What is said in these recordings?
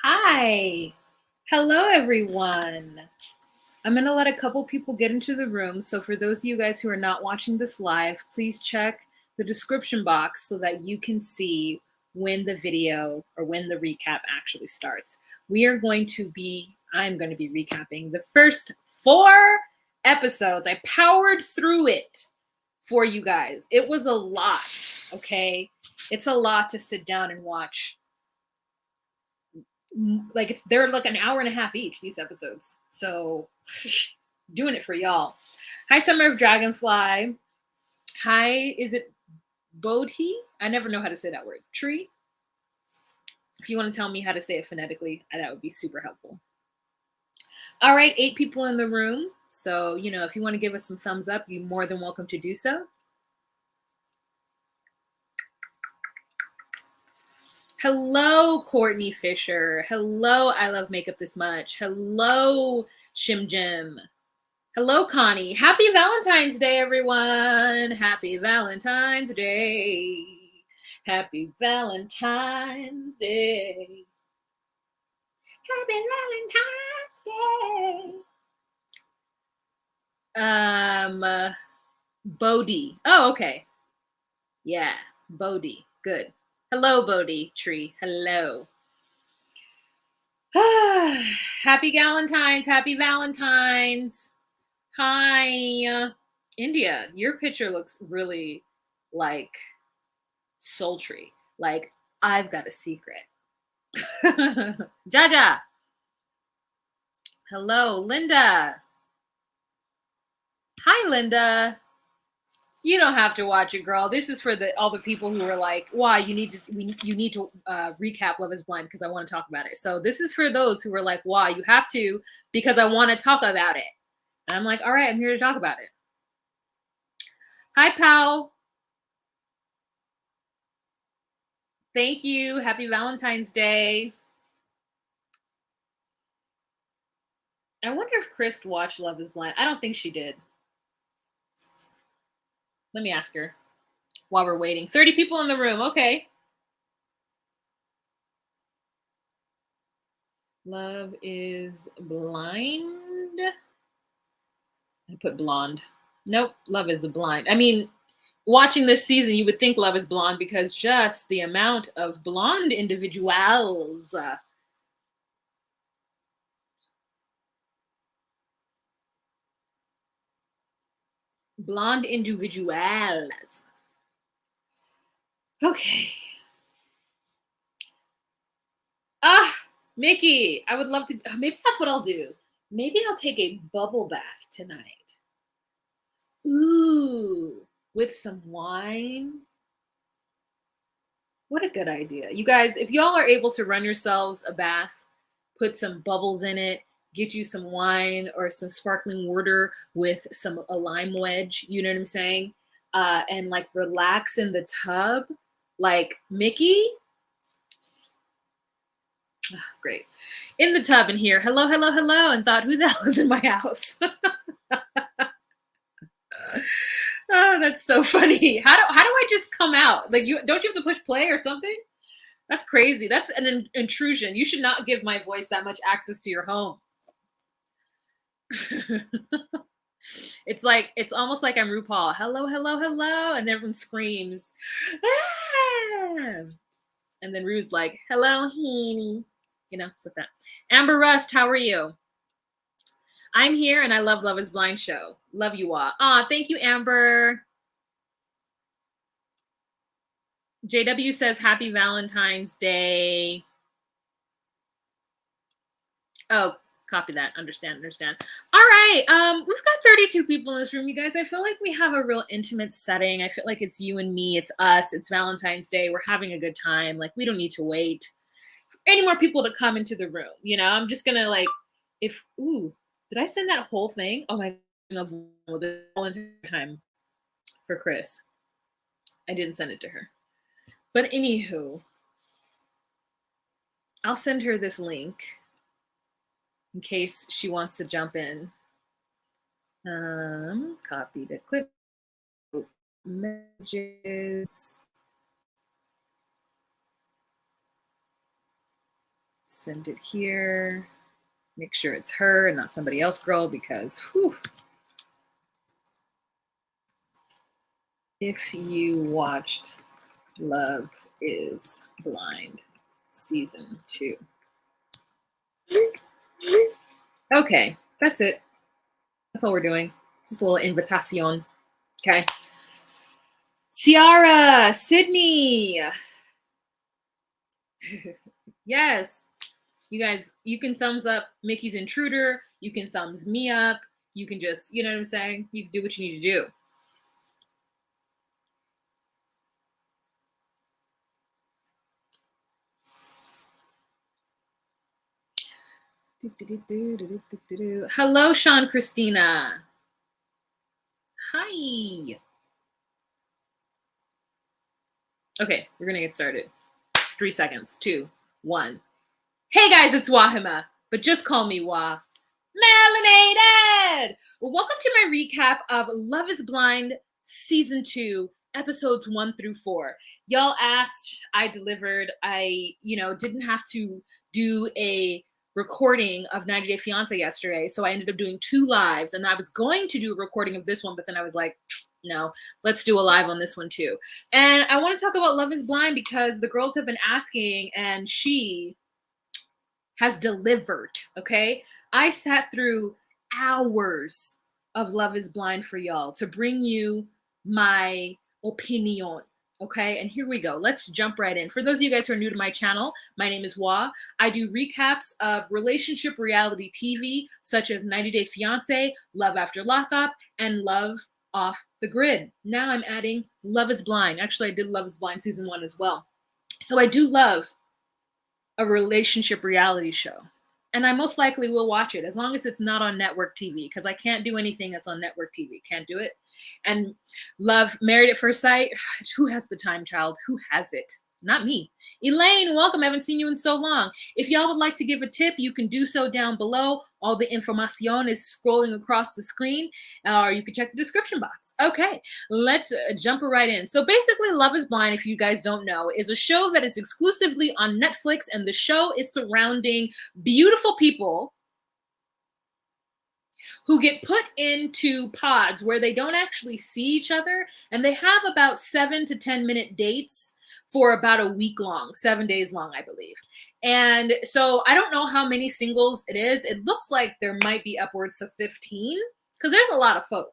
Hi. Hello, everyone. I'm going to let a couple people get into the room. So, for those of you guys who are not watching this live, please check the description box so that you can see when the video or when the recap actually starts. I'm going to be recapping the first 4 episodes. I powered through it for you guys. It was a lot, okay? It's a lot to sit down and watch. Like they're like an hour and a half each, these episodes, so doing it for y'all. Hi, Summer of Dragonfly. Hi, is it Bodhi? I never know how to say that word. Tree. If you want to tell me how to say it phonetically, that would be super helpful. All right, 8 people in the room, so if you want to give us some thumbs up, you're more than welcome to do so. Hello, Courtney Fisher. Hello, I Love Makeup This Much. Hello, Shim Jim. Hello, Connie. Happy Valentine's Day, everyone. Happy Valentine's Day. Happy Valentine's Day. Happy Valentine's Day. Bodhi. Oh, okay. Yeah, Bodhi. Good. Hello, Bodhi Tree. Hello. Happy Valentine's. Happy Valentine's. Hi. India, your picture looks really like sultry. Like, I've got a secret. Jaja. Hello, Linda. Hi, Linda. You don't have to watch it, girl. This is for all the people who are like, "Why you need to recap Love Is Blind because I want to talk about it." So this is for those who are like, "Why you have to?" Because I want to talk about it. And I'm like, "All right, I'm here to talk about it." Hi, pal. Thank you. Happy Valentine's Day. I wonder if Chris watched Love Is Blind. I don't think she did. Let me ask her while we're waiting. 30 people in the room. Okay. Love Is Blind. I put blonde. Nope. Love Is Blind. I mean, watching this season, you would think Love Is Blonde because just the amount of blonde individuals. Blonde individuals. Okay. Mickey, I would love to. Maybe that's what I'll do. Maybe I'll take a bubble bath tonight. Ooh, with some wine. What a good idea. You guys, if y'all are able to run yourselves a bath, put some bubbles in it, get you some wine or some sparkling water with a lime wedge, you know what I'm saying? And like relax in the tub, like Mickey. Oh, great. In the tub in here. Hello, hello, hello. And thought, who the hell is in my house? Oh, that's so funny. How do I just come out? Like, don't you have to push play or something? That's crazy. That's an intrusion. You should not give my voice that much access to your home. It's almost like I'm RuPaul. Hello, hello, hello, and everyone screams. Ah! And then Ru's like, hello, honey. It's like that. Amber Rust, how are you? I'm here and I love Love Is Blind show. Love you all. Thank you, Amber. JW says happy Valentine's Day. Oh, copy that. Understand. All right. We've got 32 people in this room, you guys. I feel like we have a real intimate setting. I feel like it's you and me. It's us. It's Valentine's Day. We're having a good time. Like, we don't need to wait for any more people to come into the room. I'm just gonna did I send that whole thing? Oh my God, the Valentine's time for Chris. I didn't send it to her. But anywho, I'll send her this link in case she wants to jump in. Copy the clip. Messages. Send it here. Make sure it's her and not somebody else, girl, because whew. If you watched Love is Blind Season 2. Okay, that's it. That's all we're doing. Just a little invitation. Okay. Ciara, Sydney. Yes. You guys, you can thumbs up Mickey's Intruder. You can thumbs me up. You can just, you know what I'm saying? You can do what you need to do. Hello, Sean Christina. Hi. Okay, we're going to get started. 3 seconds. 2, 1. Hey guys, it's Wahima, but just call me Wah. Melanated! Well, welcome to my recap of Love is Blind Season 2, episodes 1 through 4. Y'all asked, I delivered. I, didn't have to do a recording of 90 Day Fiancé yesterday, so I ended up doing 2 lives, and I was going to do a recording of this one, but then I was like, no, let's do a live on this one too. And I want to talk about Love is Blind because the girls have been asking, and she has delivered, okay? I sat through hours of Love is Blind for y'all to bring you my opinion, okay? And here we go. Let's jump right in. For those of you guys who are new to my channel, my name is Wah. I do recaps of relationship reality TV, such as 90 Day Fiancé, Love After Lockup, and Love Off the Grid. Now I'm adding Love is Blind. Actually, I did Love is Blind Season 1 as well. So I do love a relationship reality show, and I most likely will watch it as long as it's not on network TV, because I can't do anything that's on network TV. Can't do it. And love Married at First Sight. Who has the time, child? Who has it? Not me. Elaine, welcome. I haven't seen you in so long. If y'all would like to give a tip, you can do so down below. All the information is scrolling across the screen, or you can check the description box. Okay, let's jump right in. So basically, Love is Blind, if you guys don't know, is a show that is exclusively on Netflix, and the show is surrounding beautiful people who get put into pods where they don't actually see each other, and they have about 7 to 10 minute dates for about a week long, 7 days long, I believe. And so I don't know how many singles it is. It looks like there might be upwards of 15, because there's a lot of folk.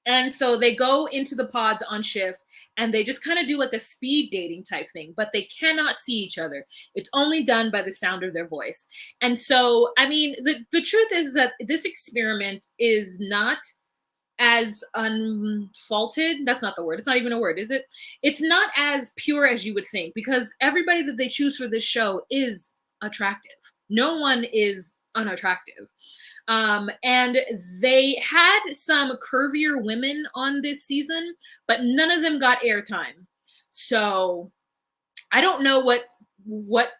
And so they go into the pods on shift, and they just kind of do like a speed dating type thing, but they cannot see each other. It's only done by the sound of their voice. And so, I mean, the truth is that this experiment is not as unfaulted. That's not the word. It's not even a word, is it? It's not as pure as you would think, because everybody that they choose for this show is attractive. No one is unattractive. And they had some curvier women on this season, but none of them got airtime. So I don't know what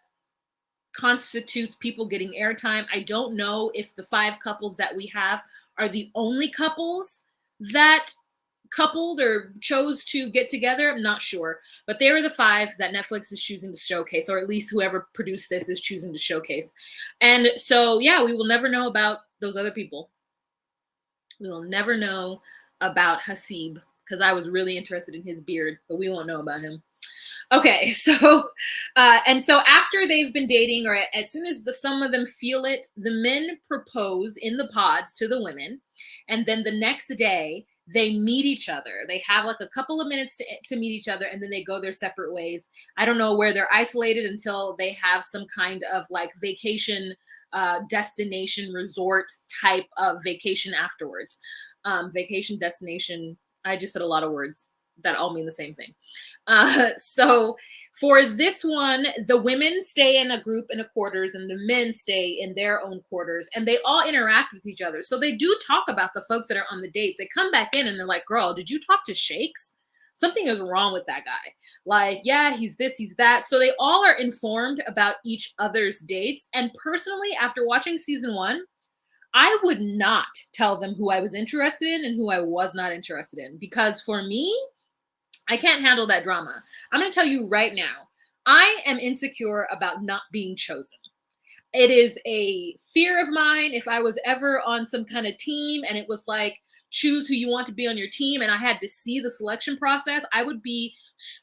constitutes people getting airtime. I don't know if the 5 couples that we have are the only couples that coupled or chose to get together. I'm not sure, but they were the 5 that Netflix is choosing to showcase, or at least whoever produced this is choosing to showcase. And so, yeah, we will never know about those other people. We will never know about Hasib, because I was really interested in his beard, but we won't know about him. Okay, so and so after they've been dating, or as soon as some of them feel it, the men propose in the pods to the women, and then the next day they meet each other. They have like a couple of minutes to meet each other, and then they go their separate ways. I don't know where they're isolated until they have some kind of like vacation destination resort type of vacation afterwards. Vacation destination. I just said a lot of words that all mean the same thing. So for this one, the women stay in a group in a quarters, and the men stay in their own quarters, and they all interact with each other. So they do talk about the folks that are on the dates. They come back in and they're like, girl, did you talk to Shakes? Something is wrong with that guy. Like, yeah, he's this, he's that. So they all are informed about each other's dates. And personally, after watching season 1, I would not tell them who I was interested in and who I was not interested in, because for me, I can't handle that drama. I'm going to tell you right now, I am insecure about not being chosen. It is a fear of mine. If I was ever on some kind of team and it was like, choose who you want to be on your team, and I had to see the selection process, I would be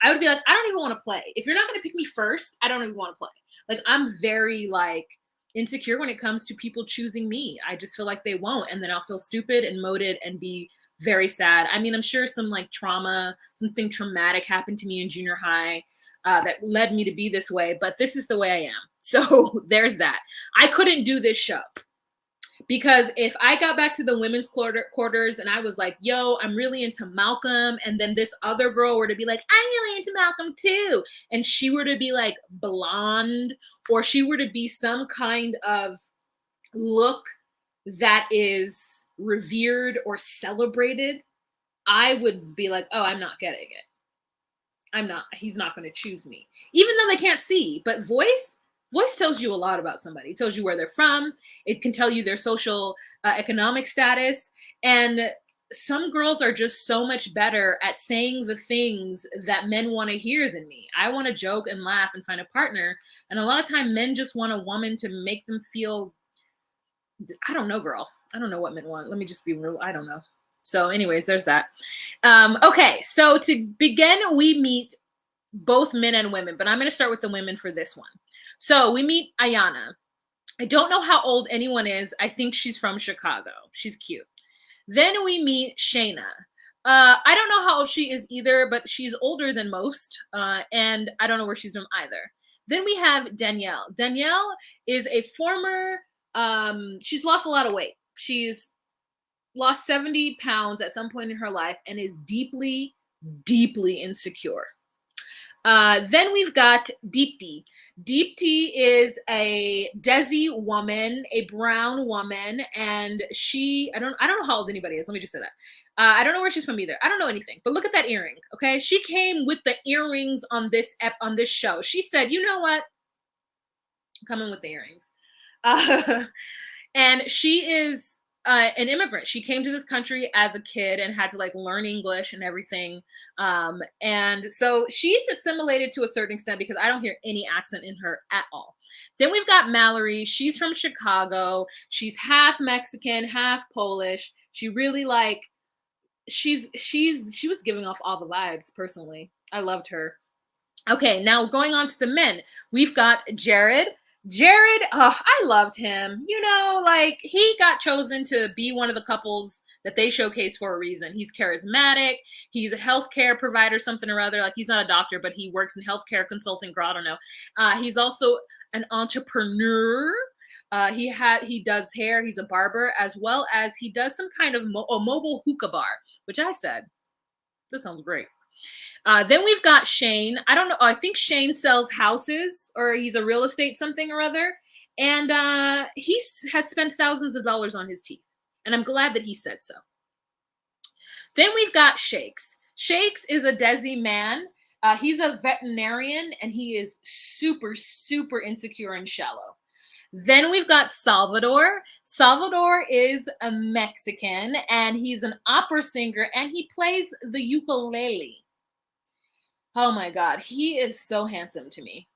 like, I don't even want to play. If you're not going to pick me first, I don't even want to play. Like, I'm very like insecure when it comes to people choosing me. I just feel like they won't, and then I'll feel stupid and moted and be very sad. I mean, I'm sure some like something traumatic happened to me in junior high that led me to be this way, but this is the way I am. So there's that. I couldn't do this show. Because if I got back to the women's quarters and I was like, yo, I'm really into Malcolm, and then this other girl were to be like, I'm really into Malcolm too, and she were to be like blonde, or she were to be some kind of look that is revered or celebrated, I would be like, oh, I'm not getting it. He's not going to choose me. Even though they can't see, but voice tells you a lot about somebody. It tells you where they're from. It can tell you their social economic status. And some girls are just so much better at saying the things that men want to hear than me. I want to joke and laugh and find a partner. And a lot of time men just want a woman to make them feel, I don't know, girl. I don't know what men want. Let me just be real. I don't know. So anyways, there's that. Okay, so to begin, we meet both men and women, but I'm going to start with the women for this one. So we meet Ayanna. I don't know how old anyone is. I think she's from Chicago. She's cute. Then we meet Shayna. I don't know how old she is either, but she's older than most, and I don't know where she's from either. Then we have Danielle. Danielle is a former, she's lost a lot of weight. She's lost 70 pounds at some point in her life and is deeply, deeply insecure. Then we've got Deepti. Deepti is a Desi woman, a brown woman, and I don't know how old anybody is. Let me just say that. I don't know where she's from either. I don't know anything, but look at that earring. Okay. She came with the earrings on this show. She said, you know what? I'm coming with the earrings. And she is an immigrant. She came to this country as a kid and had to like learn English and everything. And so she's assimilated to a certain extent because I don't hear any accent in her at all. Then we've got Mallory. She's from Chicago. She's half Mexican, half Polish. She really like, she was giving off all the vibes personally. I loved her. Okay, now going on to the men. We've got Jared. I loved him. You know, like he got chosen to be one of the couples that they showcase for a reason. He's charismatic. He's a healthcare provider, something or other. Like he's not a doctor, but he works in healthcare consulting. Girl, I don't know. He's also an entrepreneur. He does hair. He's a barber, as well as he does some kind of a mobile hookah bar, which I said, this sounds great. Then we've got Shane. I don't know. I think Shane sells houses, or he's a real estate something or other. And he has spent thousands of dollars on his teeth. And I'm glad that he said so. Then we've got Shakes. Shakes is a Desi man. He's a veterinarian, and he is super, super insecure and shallow. Then we've got Salvador. Salvador is a Mexican, and he's an opera singer, and he plays the ukulele. Oh my God, he is so handsome to me.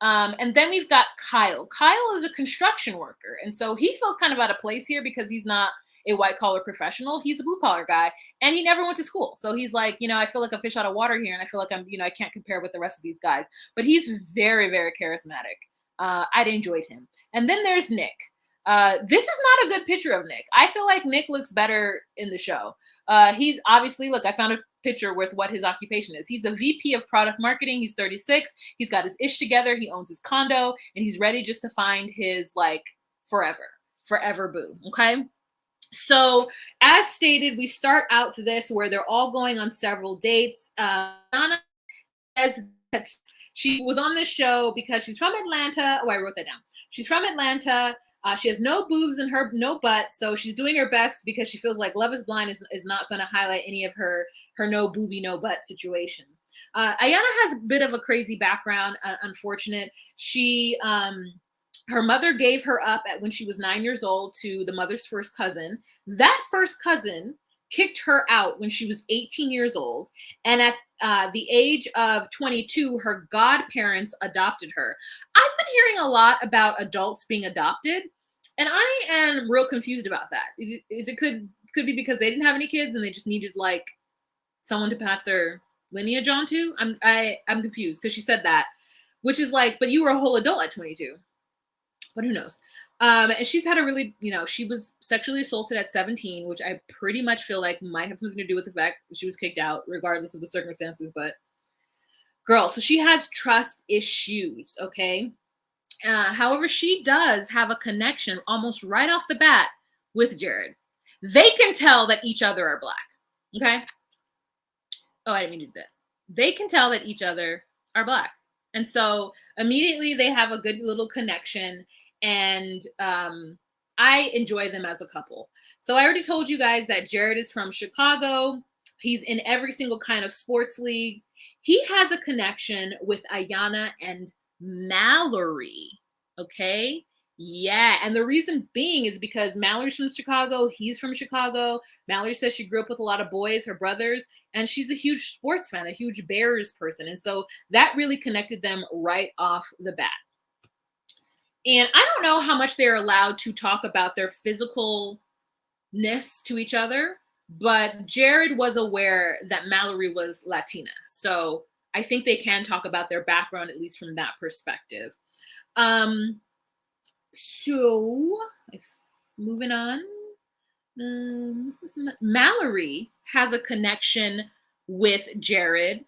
And then we've got Kyle. Kyle is a construction worker, and so he feels kind of out of place here because he's not a white collar professional. He's a blue collar guy, and he never went to school. So he's like, you know, I feel like a fish out of water here, and I feel like I can't compare with the rest of these guys. But he's very, very charismatic. I'd enjoyed him. And then there's Nick. This is not a good picture of Nick. I feel like Nick looks better in the show. He's obviously, look, I found a picture with what his occupation is. He's a VP of product marketing. He's 36. He's got his ish together. He owns his condo, and he's ready just to find his like forever boo. Okay. So as stated, we start out this where they're all going on several dates. Donna says that she was on this show because she's from Atlanta. Oh, I wrote that down. She's from Atlanta. She has no boobs and no butt, so she's doing her best because she feels like Love is Blind is not going to highlight any of her no boobie, no butt situation. Ayanna has a bit of a crazy background, unfortunate. She, her mother gave her up when she was 9 years old to the mother's first cousin. That first cousin kicked her out when she was 18 years old. And at the age of 22, her godparents adopted her. I've been hearing a lot about adults being adopted, and I am real confused about that. It could be because they didn't have any kids and they just needed like someone to pass their lineage on to. I'm confused because she said that, which is like, but you were a whole adult at 22. But who knows? And she's had a really, she was sexually assaulted at 17, which I pretty much feel like might have something to do with the fact that she was kicked out, regardless of the circumstances. But girl, so she has trust issues, okay? However, she does have a connection almost right off the bat with Jared. They can tell that each other are Black, okay? Oh, I didn't mean to do that. They can tell that each other are Black. And so immediately they have a good little connection, and I enjoy them as a couple. So I already told you guys that Jared is from Chicago. He's in every single kind of sports leagues. He has a connection with Ayanna and Mallory, okay? Yeah, and the reason being is because Mallory's from Chicago, he's from Chicago. Mallory says she grew up with a lot of boys, her brothers, and she's a huge sports fan, a huge Bears person. And so that really connected them right off the bat. And I don't know how much they're allowed to talk about their physicalness to each other, but Jared was aware that Mallory was Latina. So I think they can talk about their background, at least from that perspective. So moving on, Mallory has a connection with Jared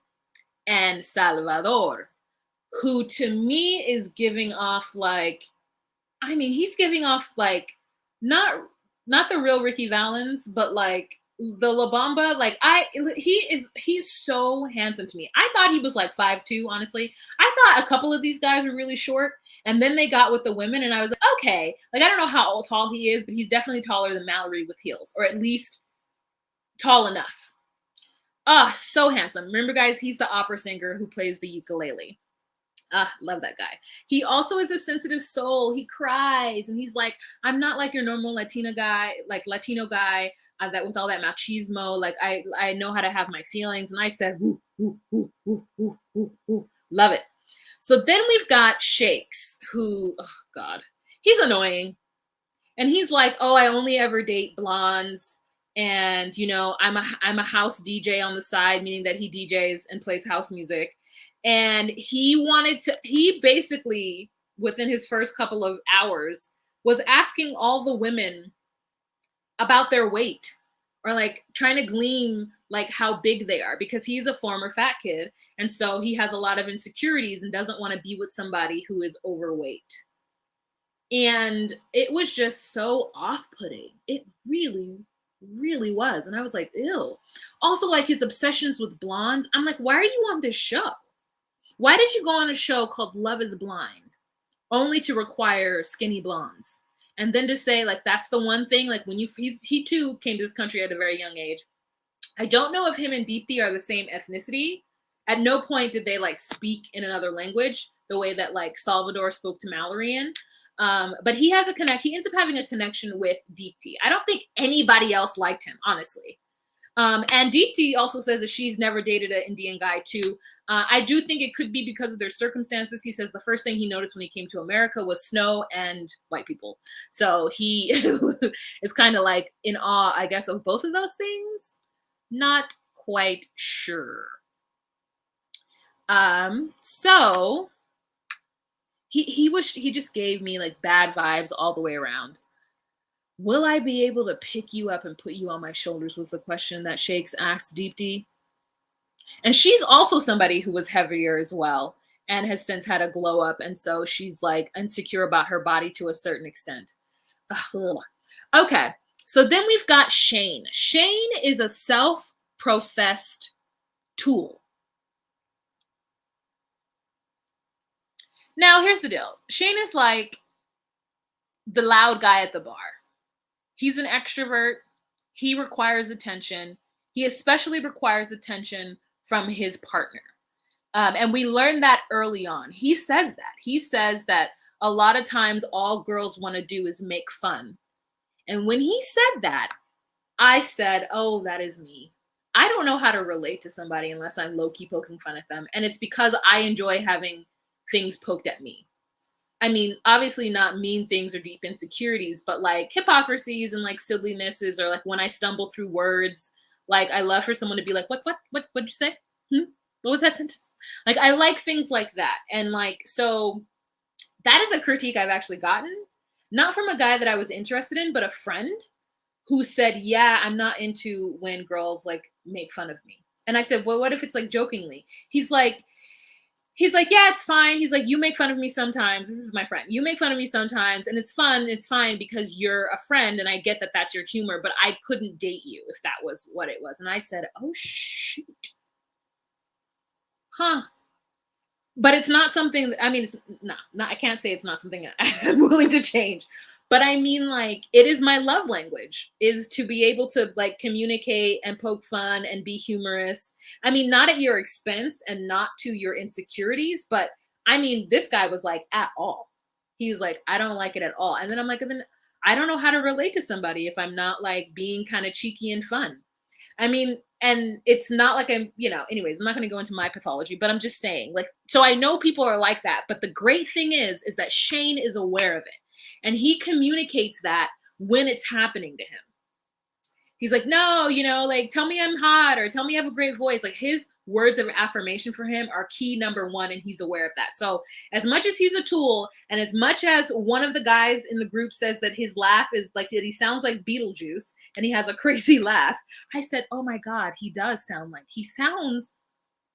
and Salvador, who to me is giving off like, he's giving off like not the real Ricky Valens, but like the La Bamba. Like he's so handsome to me. I thought he was like 5'2", honestly. I thought a couple of these guys were really short, and then they got with the women, and I was like, okay, like I don't know how tall he is, but he's definitely taller than Mallory with heels, or at least tall enough. So handsome. Remember, guys, he's the opera singer who plays the ukulele. Love that guy. He also is a sensitive soul. He cries, and he's like, I'm not like your normal Latino guy that with all that machismo. Like I know how to have my feelings. And I said, woo, woo, woo, woo, woo, woo, woo. Love it. So then we've got Shakes, who, oh God, he's annoying. And he's like, oh, I only ever date blondes. And, I'm a house DJ on the side, meaning that he DJs and plays house music. And he basically, within his first couple of hours, was asking all the women about their weight, or like trying to glean like how big they are, because he's a former fat kid. And so he has a lot of insecurities and doesn't want to be with somebody who is overweight. And it was just so off-putting. It really, really was. And I was like, ew. Also, like his obsessions with blondes. I'm like, why are you on this show? Why did you go on a show called Love is Blind only to require skinny blondes? And then to say like, that's the one thing, like when he too came to this country at a very young age. I don't know if him and Deepthi are the same ethnicity. At no point did they like speak in another language the way that like Salvador spoke to Mallory in. But he ends up having a connection with Deepthi. I don't think anybody else liked him, honestly. And Deepthi also says that she's never dated an Indian guy too. I do think it could be because of their circumstances. He says the first thing he noticed when he came to America was snow and white people. So he is kind of like in awe, I guess, of both of those things. Not quite sure. So he just gave me like bad vibes all the way around. Will I be able to pick you up and put you on my shoulders was the question that Shakes asked Deepthi. And she's also somebody who was heavier as well and has since had a glow up. And so she's like insecure about her body to a certain extent. Ugh. Okay, so then we've got Shane. Shane is a self-professed tool. Now, here's the deal. Shane is like the loud guy at the bar. He's an extrovert. He requires attention. He especially requires attention from his partner. And we learned that early on. He says that. He says that a lot of times all girls want to do is make fun. And when he said that, I said, oh, that is me. I don't know how to relate to somebody unless I'm low-key poking fun at them. And it's because I enjoy having things poked at me. I mean, obviously not mean things or deep insecurities, but like hypocrisies and like sillinesses, or like when I stumble through words, like I love for someone to be like, what'd you say? What was that sentence? Like, I like things like that. And like, so that is a critique I've actually gotten, not from a guy that I was interested in, but a friend who said, yeah, I'm not into when girls like make fun of me. And I said, well, what if it's like jokingly? He's like, yeah, it's fine. He's like, you make fun of me sometimes. This is my friend. You make fun of me sometimes, and it's fun. It's fine because you're a friend, and I get that that's your humor, but I couldn't date you if that was what it was. And I said, oh, shoot. Huh. But it's not something, I mean, it's not, I can't say it's not something I'm willing to change. But I mean, like, it is my love language, is to be able to like communicate and poke fun and be humorous. I mean, not at your expense and not to your insecurities, but I mean, this guy was like, at all. He was like, I don't like it at all. And then I'm like, then I don't know how to relate to somebody if I'm not like being kind of cheeky and fun. I mean, and it's not like I'm, anyways, I'm not going to go into my pathology, but I'm just saying, like, so I know people are like that, but the great thing is that Shane is aware of it, and he communicates that when it's happening to him. He's like, no, like, tell me I'm hot, or tell me I have a great voice. Like, his words of affirmation for him are key number one, and he's aware of that. So as much as he's a tool, and as much as one of the guys in the group says that his laugh is like, that he sounds like Beetlejuice and he has a crazy laugh, I said, oh my God, he sounds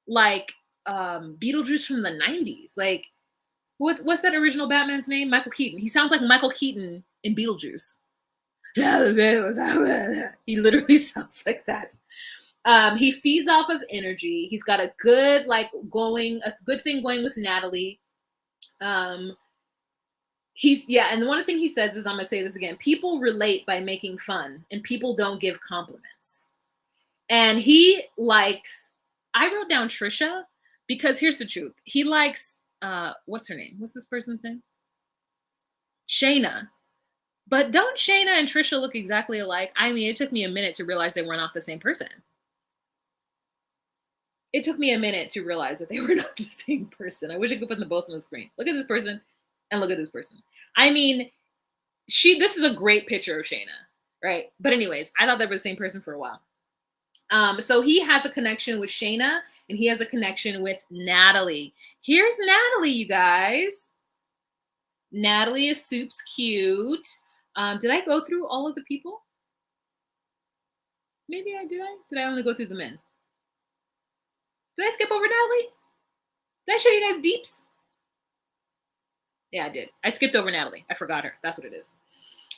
like Beetlejuice from the 90s. Like, what's that original Batman's name? Michael Keaton. He sounds like Michael Keaton in Beetlejuice. He literally sounds like that. He feeds off of energy. He's got a good thing going with Natalie. And the one thing he says is, I'm gonna say this again, people relate by making fun, and people don't give compliments. And he likes, I wrote down Trisha, because here's the truth. He likes, what's her name? What's this person's name? Shayna. But don't Shayna and Trisha look exactly alike? I mean, it took me a minute to realize they were not the same person. It took me a minute to realize that they were not the same person. I wish I could put them both on the screen. Look at this person and look at this person. I mean, this is a great picture of Shayna, right? But anyways, I thought they were the same person for a while. So he has a connection with Shayna, and he has a connection with Natalie. Here's Natalie, you guys. Natalie is soups cute. Did I go through all of the people? Maybe I did. Did I only go through the men? Did I skip over Natalie? Did I show you guys deeps? Yeah, I did. I skipped over Natalie. I forgot her. That's what it is.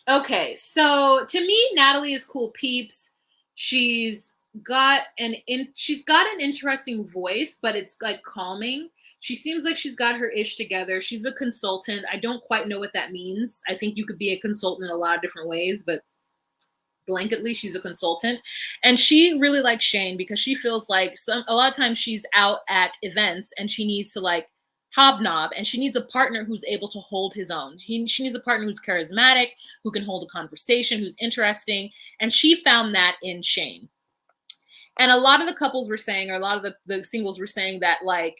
Okay, so to me, Natalie is cool peeps. She's got an interesting voice, but it's like calming. She seems like she's got her ish together. She's a consultant. I don't quite know what that means. I think you could be a consultant in a lot of different ways, but blanketly, she's a consultant. And she really likes Shane because she feels like a lot of times she's out at events and she needs to like hobnob, and she needs a partner who's able to hold his own. She needs a partner who's charismatic, who can hold a conversation, who's interesting. And she found that in Shane. And a lot of the couples were saying, or a lot of the singles were saying that like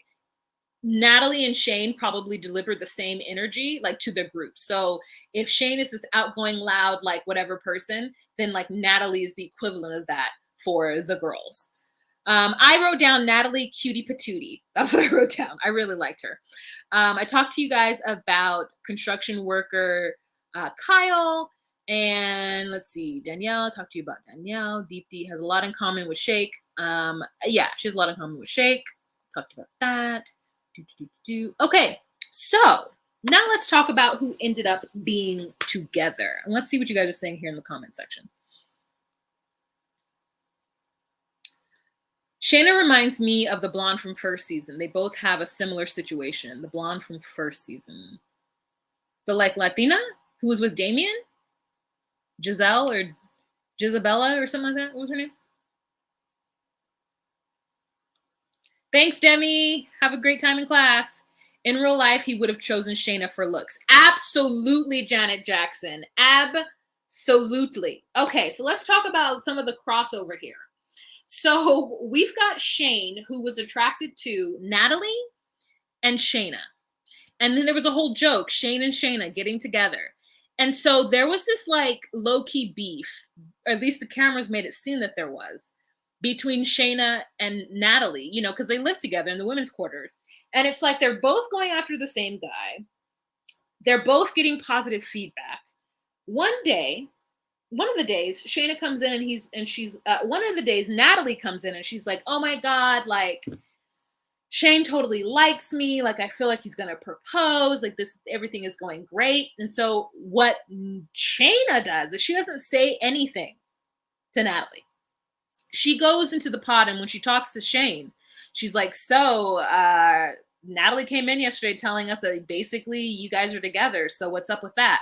Natalie and Shane probably delivered the same energy like to the group. So if Shane is this outgoing, loud, like whatever person, then like Natalie is the equivalent of that for the girls. I wrote down Natalie cutie patootie. That's what I wrote down. I really liked her. I talked to you guys about construction worker Kyle, and let's see, Danielle. Talked to you about Danielle. Deepti has a lot in common with Shake. Yeah, she has a lot in common with Shake. Talked about that. Okay, so now let's talk about who ended up being together. And let's see what you guys are saying here in the comment section. Shayna reminds me of the blonde from first season. They both have a similar situation. The blonde from first season. The like Latina who was with Damien? Giselle or Gisabella or something like that? What was her name? Thanks, Demi. Have a great time in class. In real life, he would have chosen Shayna for looks. Absolutely, Janet Jackson. Absolutely. Okay, so let's talk about some of the crossover here. So we've got Shane, who was attracted to Natalie and Shayna. And then there was a whole joke, Shane and Shayna getting together. And so there was this like low-key beef, or at least the cameras made it seem that there was, between Shayna and Natalie, you know, because they live together in the women's quarters. And it's like they're both going after the same guy. They're both getting positive feedback. One day, one of the days, Shayna comes in and she's one of the days, Natalie comes in and she's like, oh my God, like Shane totally likes me. Like, I feel like he's going to propose. Like, this, everything is going great. And so, what Shayna does is she doesn't say anything to Natalie. She goes into the pod, and when she talks to Shane, she's like, so, Natalie came in yesterday telling us that basically you guys are together. So, what's up with that?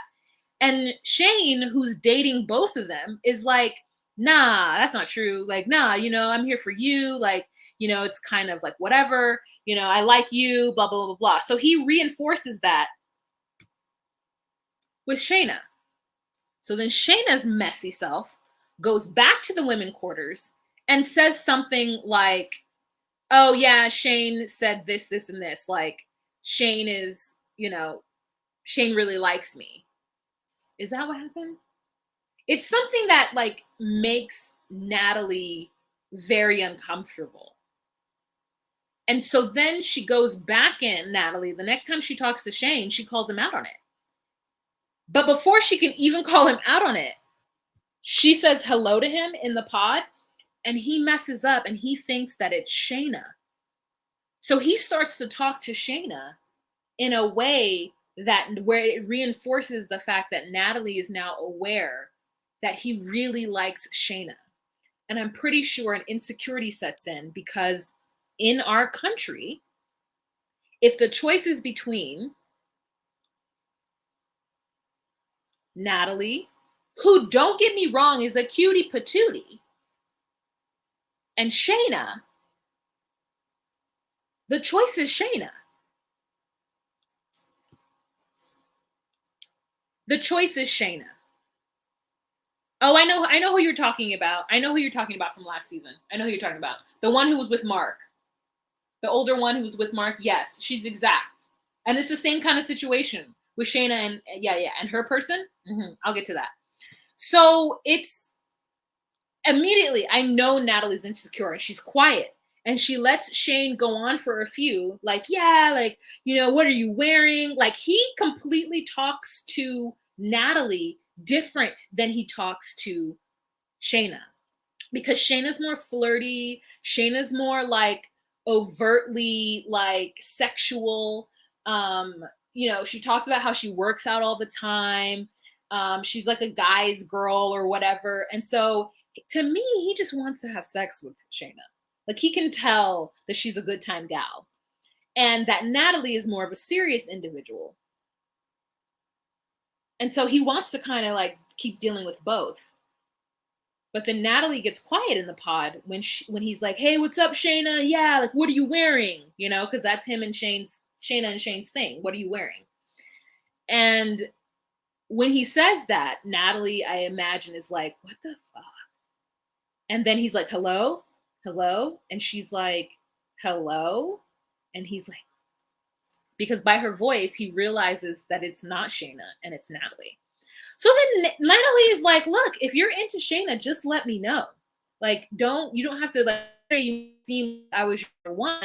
And Shane, who's dating both of them, is like, nah, that's not true. Like, nah, you know, I'm here for you. Like, you know, it's kind of like whatever, you know, I like you, blah, blah, blah, blah. So he reinforces that with Shayna. So then Shayna's messy self goes back to the women quarters and says something like, oh yeah, Shane said this, this, and this. Like, Shane is, you know, Shane really likes me. Is that what happened? It's something that like makes Natalie very uncomfortable. And so then she goes back in, Natalie, the next time she talks to Shane, she calls him out on it. But before she can even call him out on it, she says hello to him in the pod, and he messes up and he thinks that it's Shayna. So he starts to talk to Shayna in a way that where it reinforces the fact that Natalie is now aware that he really likes Shayna. And I'm pretty sure an insecurity sets in because in our country, if the choice is between Natalie, who, don't get me wrong, is a cutie patootie, and Shayna, the choice is Shayna. The choice is Shayna. Oh, I know who you're talking about. I know who you're talking about from last season. I know who you're talking about. The one who was with Mark. The older one who was with Mark. Yes, she's exact. And it's the same kind of situation with Shayna and and her person. I'll get to that. So it's immediately, I know Natalie's insecure and she's quiet. And she lets Shane go on for a few, like, yeah, like, you know, what are you wearing? Like, he completely talks to Natalie different than he talks to Shayna. Because Shayna's more flirty. Shayna's more like overtly like sexual. You know, she talks about how she works out all the time. She's like a guy's girl or whatever. And so to me, he just wants to have sex with Shayna. Like, he can tell that she's a good time gal. And that Natalie is more of a serious individual. And so he wants to kind of like keep dealing with both. But then Natalie gets quiet in the pod when he's like, hey, what's up, Shayna? Yeah, like, what are you wearing? You know, because that's him and Shayna and Shane's thing. What are you wearing? And when he says that, Natalie, I imagine, is like, what the fuck? And then he's like, hello? Hello? And she's like, hello? And he's like, because by her voice, he realizes that it's not Shayna and it's Natalie. So then Natalie is like, look, if you're into Shayna, just let me know. Like, you don't have to, like, you seem I was your one.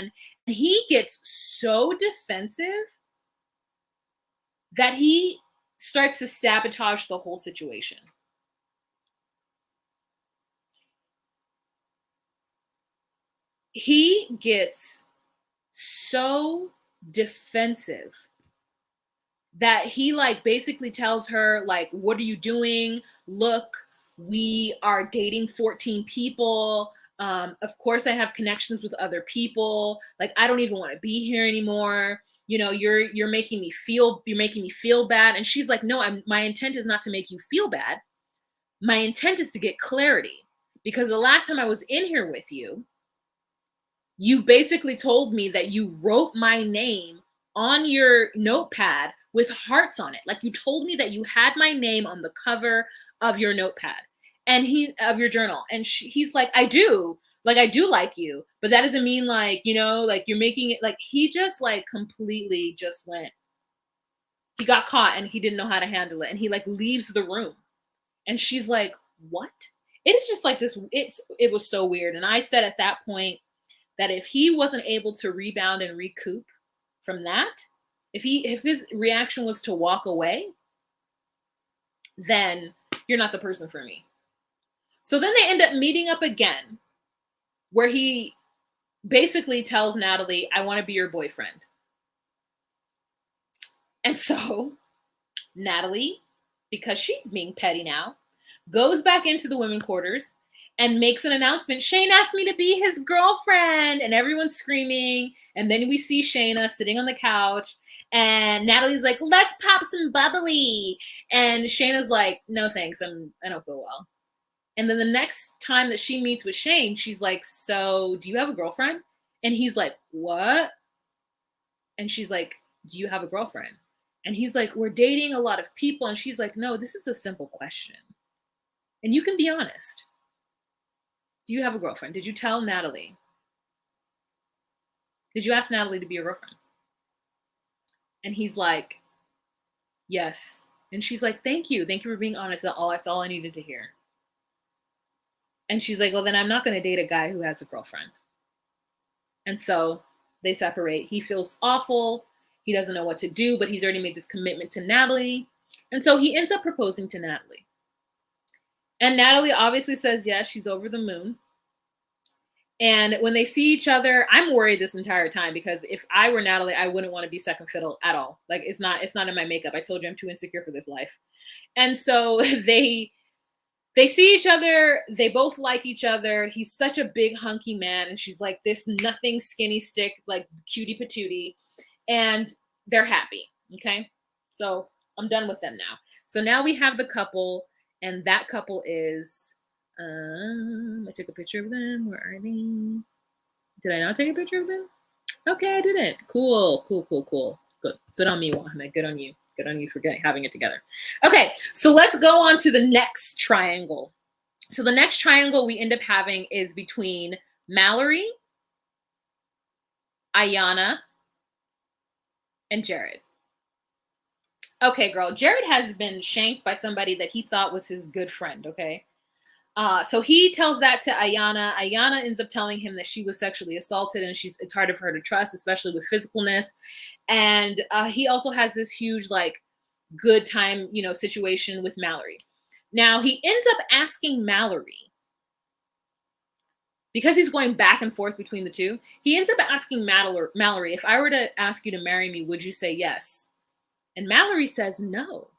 And he gets so defensive that he starts to sabotage the whole situation. He gets so defensive that he like basically tells her, like, what are you doing? Look, we are dating 14 people. Of course I have connections with other people. Like, I don't even want to be here anymore. You know, you're making me feel bad. And she's like, no, my intent is not to make you feel bad. My intent is to get clarity, because the last time I was in here with you, you basically told me that you wrote my name on your notepad with hearts on it. Like, you told me that you had my name on the cover of your notepad and of your journal. And he's like, I do like you, but that doesn't mean like, like you're making it. Like, he just like completely just went, he got caught and he didn't know how to handle it. And he like leaves the room and she's like, what? It is just like this. It was so weird. And I said at that point that if he wasn't able to rebound and recoup from that, if his reaction was to walk away, then you're not the person for me. So then they end up meeting up again, where he basically tells Natalie, I want to be your boyfriend. And so Natalie, because she's being petty now, goes back into the women's quarters and makes an announcement. Shane asked me to be his girlfriend, and everyone's screaming. And then we see Shayna sitting on the couch, and Natalie's like, let's pop some bubbly. And Shayna's like, no, thanks. I don't feel well. And then the next time that she meets with Shane, she's like, so do you have a girlfriend? And he's like, what? And she's like, do you have a girlfriend? And he's like, we're dating a lot of people. And she's like, no, this is a simple question. And you can be honest. Do you have a girlfriend? Did you tell Natalie? Did you ask Natalie to be your girlfriend? And he's like, yes. And she's like, thank you. Thank you for being honest. That's all I needed to hear. And she's like, well, then I'm not going to date a guy who has a girlfriend. And so they separate. He feels awful. He doesn't know what to do, but he's already made this commitment to Natalie. And so he ends up proposing to Natalie. And Natalie obviously says yes, she's over the moon. And when they see each other, I'm worried this entire time, because if I were Natalie, I wouldn't want to be second fiddle at all. Like, it's not in my makeup. I told you I'm too insecure for this life. And so they see each other. They both like each other. He's such a big hunky man, and she's like this nothing skinny stick, like cutie patootie. And they're happy. Okay. So I'm done with them now. So now we have the couple. And that couple is, I took a picture of them. Where are they? Did I not take a picture of them? Okay, I didn't. Cool. Good on me, Wahima. Good on you. Good on you for having it together. Okay, so let's go on to the next triangle. So the next triangle we end up having is between Mallory, Ayanna, and Jared. Okay, girl, Jared has been shanked by somebody that he thought was his good friend, okay? So he tells that to Ayanna. Ayanna ends up telling him that she was sexually assaulted, and it's harder for her to trust, especially with physicalness. And he also has this huge, like, good time, situation with Mallory. Now, he ends up asking Mallory, because he's going back and forth between the two, he ends up asking Mallory, if I were to ask you to marry me, would you say yes? And Mallory says no,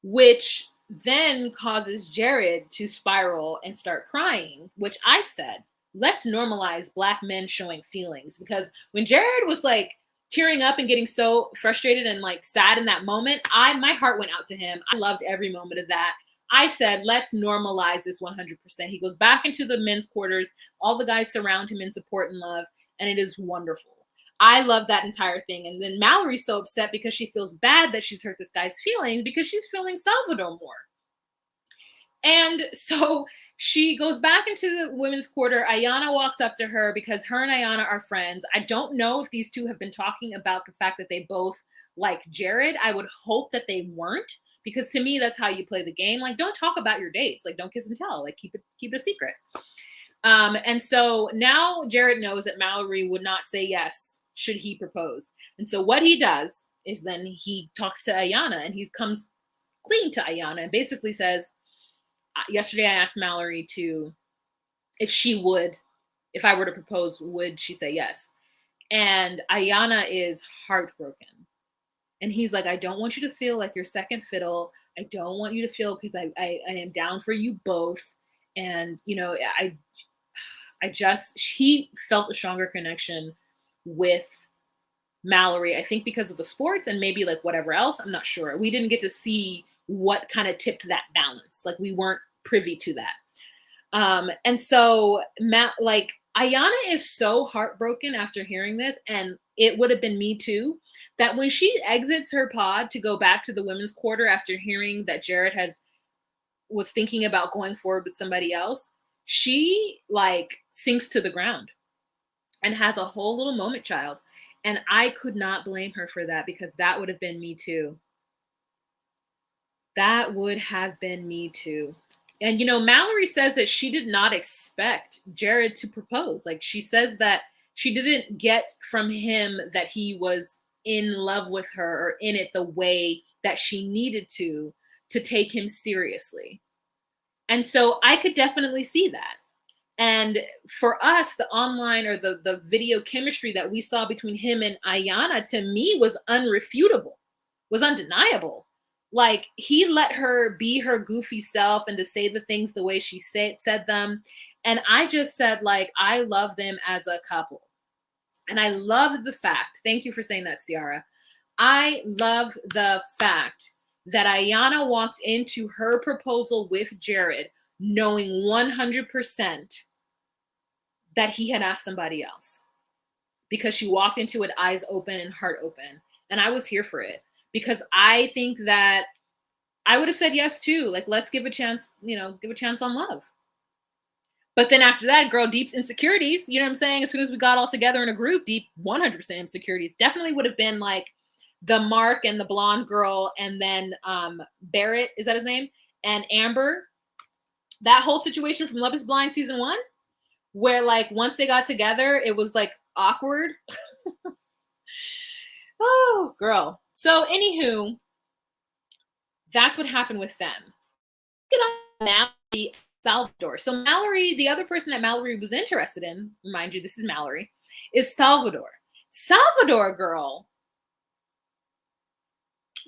which then causes Jared to spiral and start crying, which I said, let's normalize Black men showing feelings. Because when Jared was like tearing up and getting so frustrated and like sad in that moment, my heart went out to him. I loved every moment of that. I said, let's normalize this 100%. He goes back into the men's quarters. All the guys surround him in support and love, and it is wonderful. I love that entire thing. And then Mallory's so upset because she feels bad that she's hurt this guy's feelings, because she's feeling Salvador more. And so she goes back into the women's quarter. Ayanna walks up to her because her and Ayanna are friends. I don't know if these two have been talking about the fact that they both like Jared. I would hope that they weren't, because to me, that's how you play the game. Like, don't talk about your dates. Like, don't kiss and tell. Like, keep it a secret. And so now Jared knows that Mallory would not say yes should he propose. And so what he does is then he talks to Ayanna, and he comes clean to Ayanna and basically says, yesterday I asked Mallory if I were to propose, would she say yes? And Ayanna is heartbroken. And he's like, I don't want you to feel like you're second fiddle. I don't want you to feel, because I am down for you both. And, he felt a stronger connection with Mallory, I think because of the sports and maybe like whatever else. I'm not sure. We didn't get to see what kind of tipped that balance. Like, we weren't privy to that. And so Ayanna is so heartbroken after hearing this. And it would have been me too. That when she exits her pod to go back to the women's quarter after hearing that Jared was thinking about going forward with somebody else, she like sinks to the ground and has a whole little moment, child. And I could not blame her for that, because that would have been me too. That would have been me too. And Mallory says that she did not expect Jared to propose. Like, she says that she didn't get from him that he was in love with her or in it the way that she needed to take him seriously. And so I could definitely see that. And for us, the online or the video chemistry that we saw between him and Ayanna, to me, was unrefutable, was undeniable. Like, he let her be her goofy self and to say the things the way she said them. And I just said, like, I love them as a couple. And I love the fact, thank you for saying that, Ciara. I love the fact that Ayanna walked into her proposal with Jared knowing 100% that he had asked somebody else, because she walked into it eyes open and heart open. And I was here for it, because I think that I would have said yes too. Like, let's give a chance, give a chance on love. But then after that, girl, Deep's insecurities, you know what I'm saying? As soon as we got all together in a group, Deep 100% insecurities definitely would have been like the Mark and the blonde girl, and then Barrett, is that his name? And Amber. That whole situation from Love is Blind season 1, where like once they got together, it was like awkward. Oh, girl. So anywho, that's what happened with them. Get on Mallory, Salvador. So Mallory, the other person that Mallory was interested in, remind you, this is Mallory, is Salvador. Salvador, girl,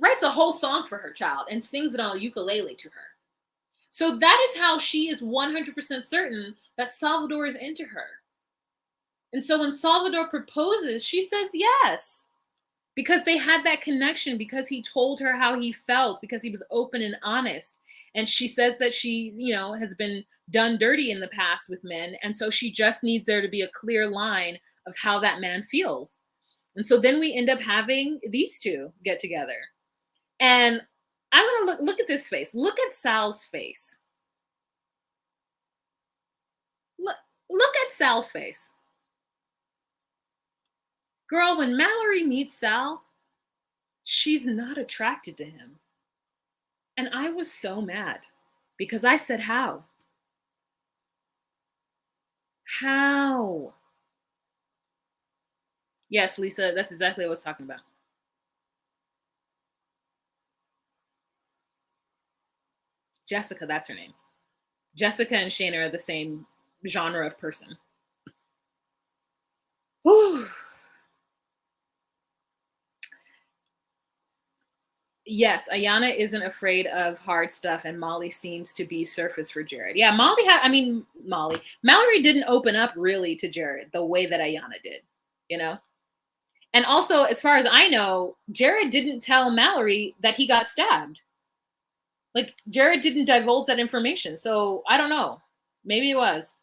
writes a whole song for her child and sings it on a ukulele to her. So that is how she is 100% certain that Salvador is into her. And so when Salvador proposes, she says yes, because they had that connection, because he told her how he felt, because he was open and honest. And she says that she, has been done dirty in the past with men. And so she just needs there to be a clear line of how that man feels. And so then we end up having these two get together. And I want to look at this face. Look at Sal's face. Look at Sal's face. Girl, when Mallory meets Sal, she's not attracted to him. And I was so mad, because I said, how? How? Yes, Lisa, that's exactly what I was talking about. Jessica, that's her name. Jessica and Shayna are the same genre of person. Whew. Yes, Ayanna isn't afraid of hard stuff, and Molly seems to be surface for Jared. Yeah, Mallory didn't open up really to Jared the way that Ayanna did, And also, as far as I know, Jared didn't tell Mallory that he got stabbed. Like, Jared didn't divulge that information. So I don't know. Maybe it was.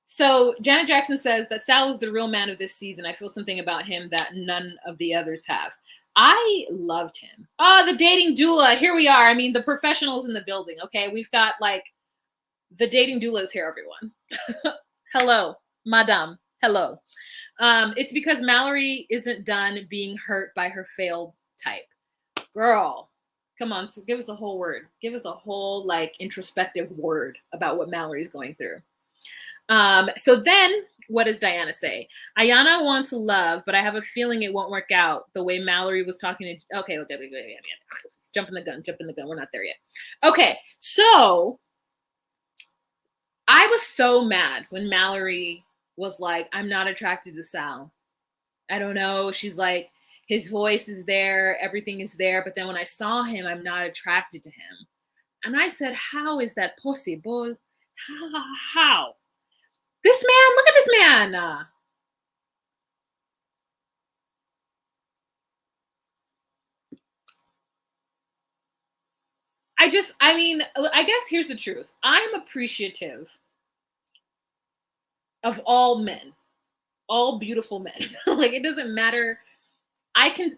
So Janet Jackson says that Sal is the real man of this season. I feel something about him that none of the others have. I loved him. Oh, the dating doula. Here we are. I mean, the professionals in the building. Okay. We've got like the dating doulas here, everyone. Hello, madame. Hello. It's because Mallory isn't done being hurt by her failed type. Girl, come on. So give us a whole word. Give us a whole like introspective word about what Mallory's going through. So then what does Diana say? Ayanna wants love, but I have a feeling it won't work out the way Mallory was talking to. Okay. Jumping the gun. We're not there yet. Okay. So I was so mad when Mallory was like, I'm not attracted to Sal. I don't know. She's like, his voice is there. Everything is there. But then when I saw him, I'm not attracted to him. And I said, how is that possible? How? This man, look at this man. I guess here's the truth. I'm appreciative of all men, all beautiful men. Like, it doesn't matter. I can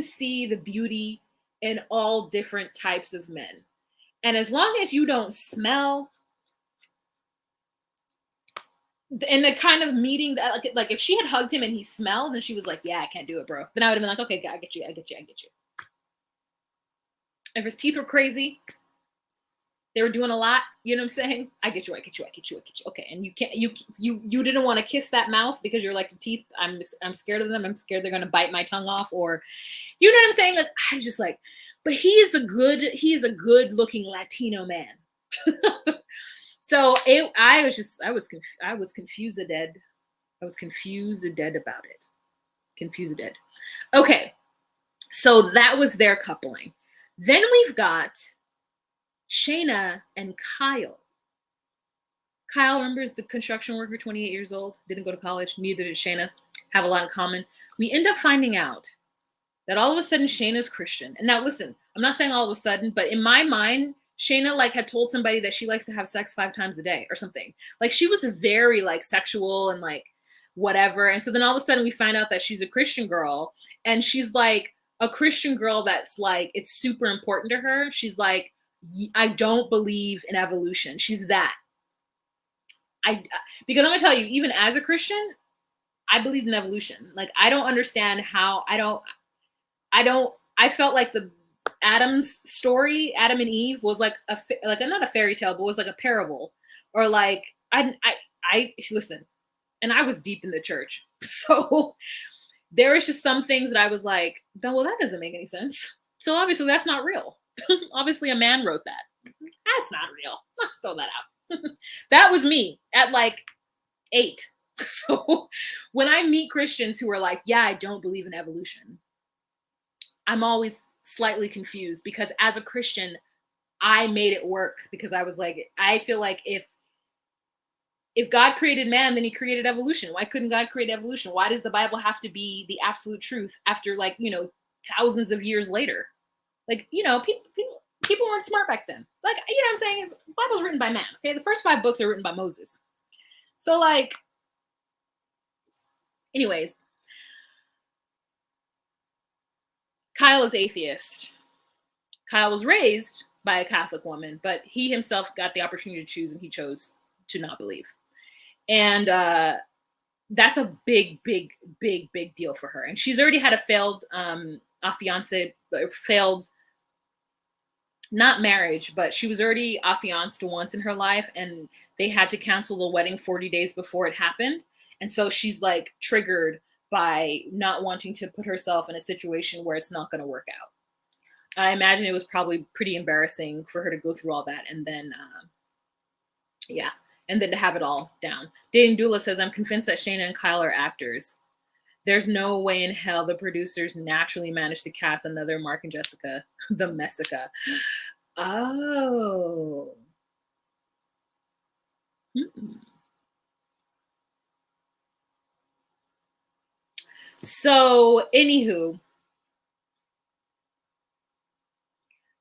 see the beauty in all different types of men. And as long as you don't smell, in the kind of meeting that, like if she had hugged him and he smelled and she was like, yeah, I can't do it, bro, then I would have been like, okay, I get you. If his teeth were crazy, they were doing a lot, you know what I'm saying? I get you. Okay, and you didn't want to kiss that mouth because you're like, the teeth, I'm scared of them. I'm scared they're gonna bite my tongue off, or you know what I'm saying? Like, I just like, but he is a good looking Latino man. So I was confused dead. I was confused dead about it. Confused dead. Okay, so that was their coupling. Then we've got Shayna and Kyle. Kyle, remember, is the construction worker, 28 years old, didn't go to college. Neither did Shayna. Have a lot in common. We end up finding out that all of a sudden Shayna's Christian. And now listen, I'm not saying all of a sudden, but in my mind, Shayna like had told somebody that she likes to have sex 5 times a day or something. Like, she was very like sexual and like whatever. And so then all of a sudden we find out that she's a Christian girl, and she's like a Christian girl that's like, it's super important to her. She's like, I don't believe in evolution. She's that. Because I'm gonna tell you, even as a Christian, I believe in evolution. Like, I don't understand how I felt like the Adam's story, Adam and Eve, was like not a fairy tale, but was like a parable, or like I listen, and I was deep in the church, so there was just some things that I was like, oh, well, that doesn't make any sense. So obviously that's not real. Obviously a man wrote that. That's not real. Let's throw that out. That was me at like 8. So when I meet Christians who are like, yeah, I don't believe in evolution, I'm always slightly confused, because as a Christian, I made it work, because I was like, I feel like if God created man, then he created evolution. Why couldn't God create evolution? Why does the Bible have to be the absolute truth after, like, you know, thousands of years later? Like, you know, people weren't smart back then. Like, you know what I'm saying? The Bible's written by man. Okay, the first 5 books are written by Moses. So like, anyways, Kyle is atheist. Kyle was raised by a Catholic woman, but he himself got the opportunity to choose, and he chose to not believe. And that's a big deal for her. And she's already had a failed failed, not marriage, but she was already affianced once in her life, and they had to cancel the wedding 40 days before it happened. And so she's like triggered by not wanting to put herself in a situation where it's not going to work out. I imagine it was probably pretty embarrassing for her to go through all that, and then and then to have it all down. Dating Doula says, I'm convinced that Shayna and Kyle are actors. There's no way in hell the producers naturally managed to cast another Mark and Jessica, the Messica. Oh. So, anywho,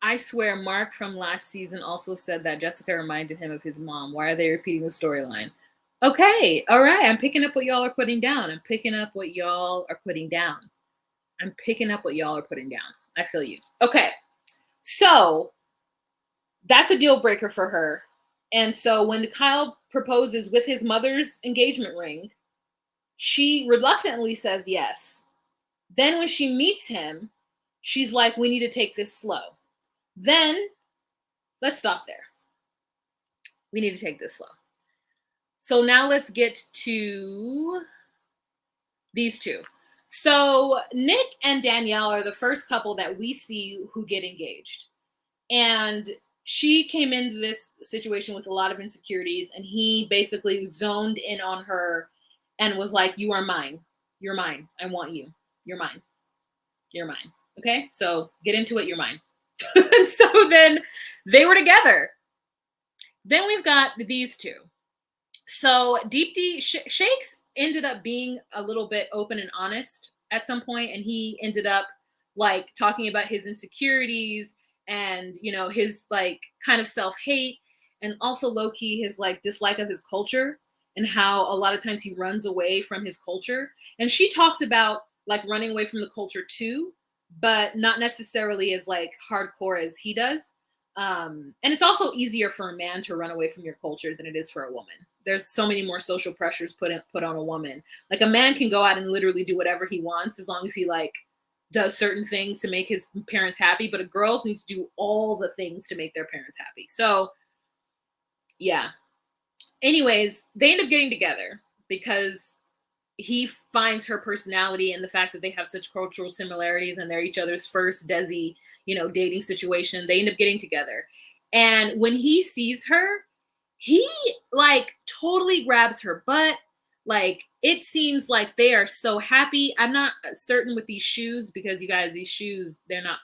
I swear Mark from last season also said that Jessica reminded him of his mom. Why are they repeating the storyline? Okay, all right. I'm picking up what y'all are putting down. I feel you. Okay, so that's a deal breaker for her. And so when Kyle proposes with his mother's engagement ring, she reluctantly says yes. Then when she meets him, she's like, we need to take this slow. Then let's stop there. We need to take this slow. So now let's get to these two. So Nick and Danielle are the first couple that we see who get engaged. And she came into this situation with a lot of insecurities, and he basically zoned in on her and was like, you are mine. You're mine. I want you. You're mine. You're mine. Okay? So get into it. You're mine. And so then they were together. Then we've got these two. So Shakes ended up being a little bit open and honest at some point, and he ended up like talking about his insecurities and, you know, his like kind of self-hate, and also low-key his like dislike of his culture. and how a lot of times he runs away from his culture. And she talks about like running away from the culture too, but not necessarily as like hardcore as he does. And it's also easier for a man to run away from your culture than it is for a woman. There's so many more social pressures put on a woman. Like a man can go out and literally do whatever he wants as long as he like does certain things to make his parents happy, but a girl needs to do all the things to make their parents happy. So yeah. Anyways, they end up getting together because he finds her personality and the fact that they have such cultural similarities and they're each other's first desi, dating situation. They end up getting together. And when he sees her, he like totally grabs her butt. Like it seems like they are so happy. I'm not certain with these shoes because you guys, these shoes, they're not,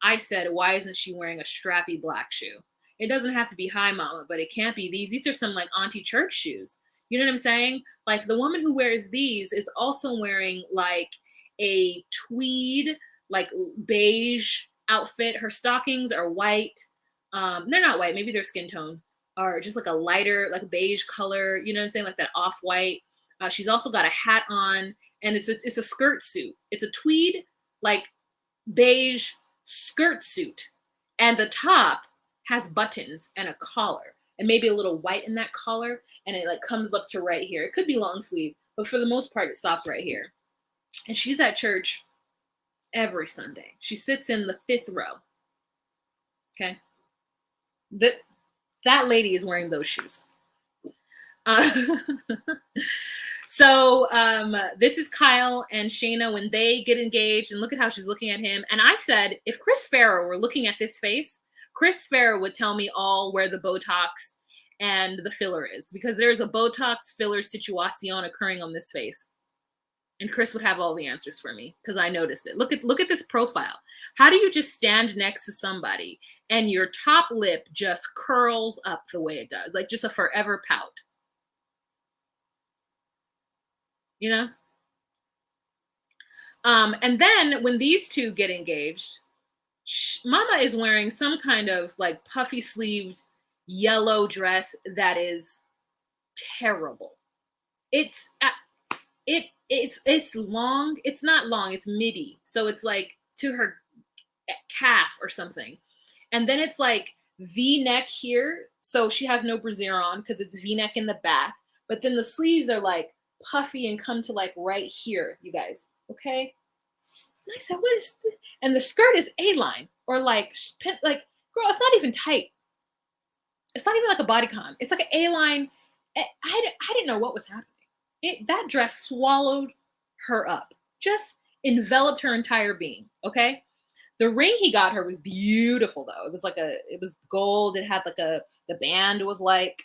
I said, why isn't she wearing a strappy black shoe? It doesn't have to be Hi Mama, but it can't be these. These are some like auntie church shoes. You know what I'm saying? Like the woman who wears these is also wearing like a tweed, like beige outfit. Her stockings are white. They're not white. Maybe they're skin tone or just like a lighter, like beige color. You know what I'm saying? Like that off-white. She's also got a hat on and it's a skirt suit. It's a tweed, like beige skirt suit. And the top has buttons and a collar. And maybe a little white in that collar, and it like comes up to right here. It could be long sleeve, but for the most part, it stops right here. And she's at church every Sunday. She sits in the 5th row. Okay, that lady is wearing those shoes. So this is Kyle and Shayna when they get engaged, and look at how she's looking at him. And I said, if Chris Farrow were looking at this face, Chris Farrow would tell me all where the Botox and the filler is, because there's a Botox filler situation occurring on this face. And Chris would have all the answers for me because I noticed it. Look at this profile. How do you just stand next to somebody and your top lip just curls up the way it does? Like just a forever pout. You know? And then when these two get engaged, Mama is wearing some kind of like puffy sleeved yellow dress that is terrible. It's long. It's not long. It's midi. So it's like to her calf or something. And then it's like V-neck here. So she has no brassiere on because it's V-neck in the back. But then the sleeves are like puffy and come to like right here, you guys. Okay? And I said, what is this? And the skirt is A-line or like girl, it's not even tight. It's not even like a bodycon. It's like an A-line. I didn't know what was happening. That dress swallowed her up. Just enveloped her entire being. Okay? The ring he got her was beautiful though. It was gold. It had like the band was like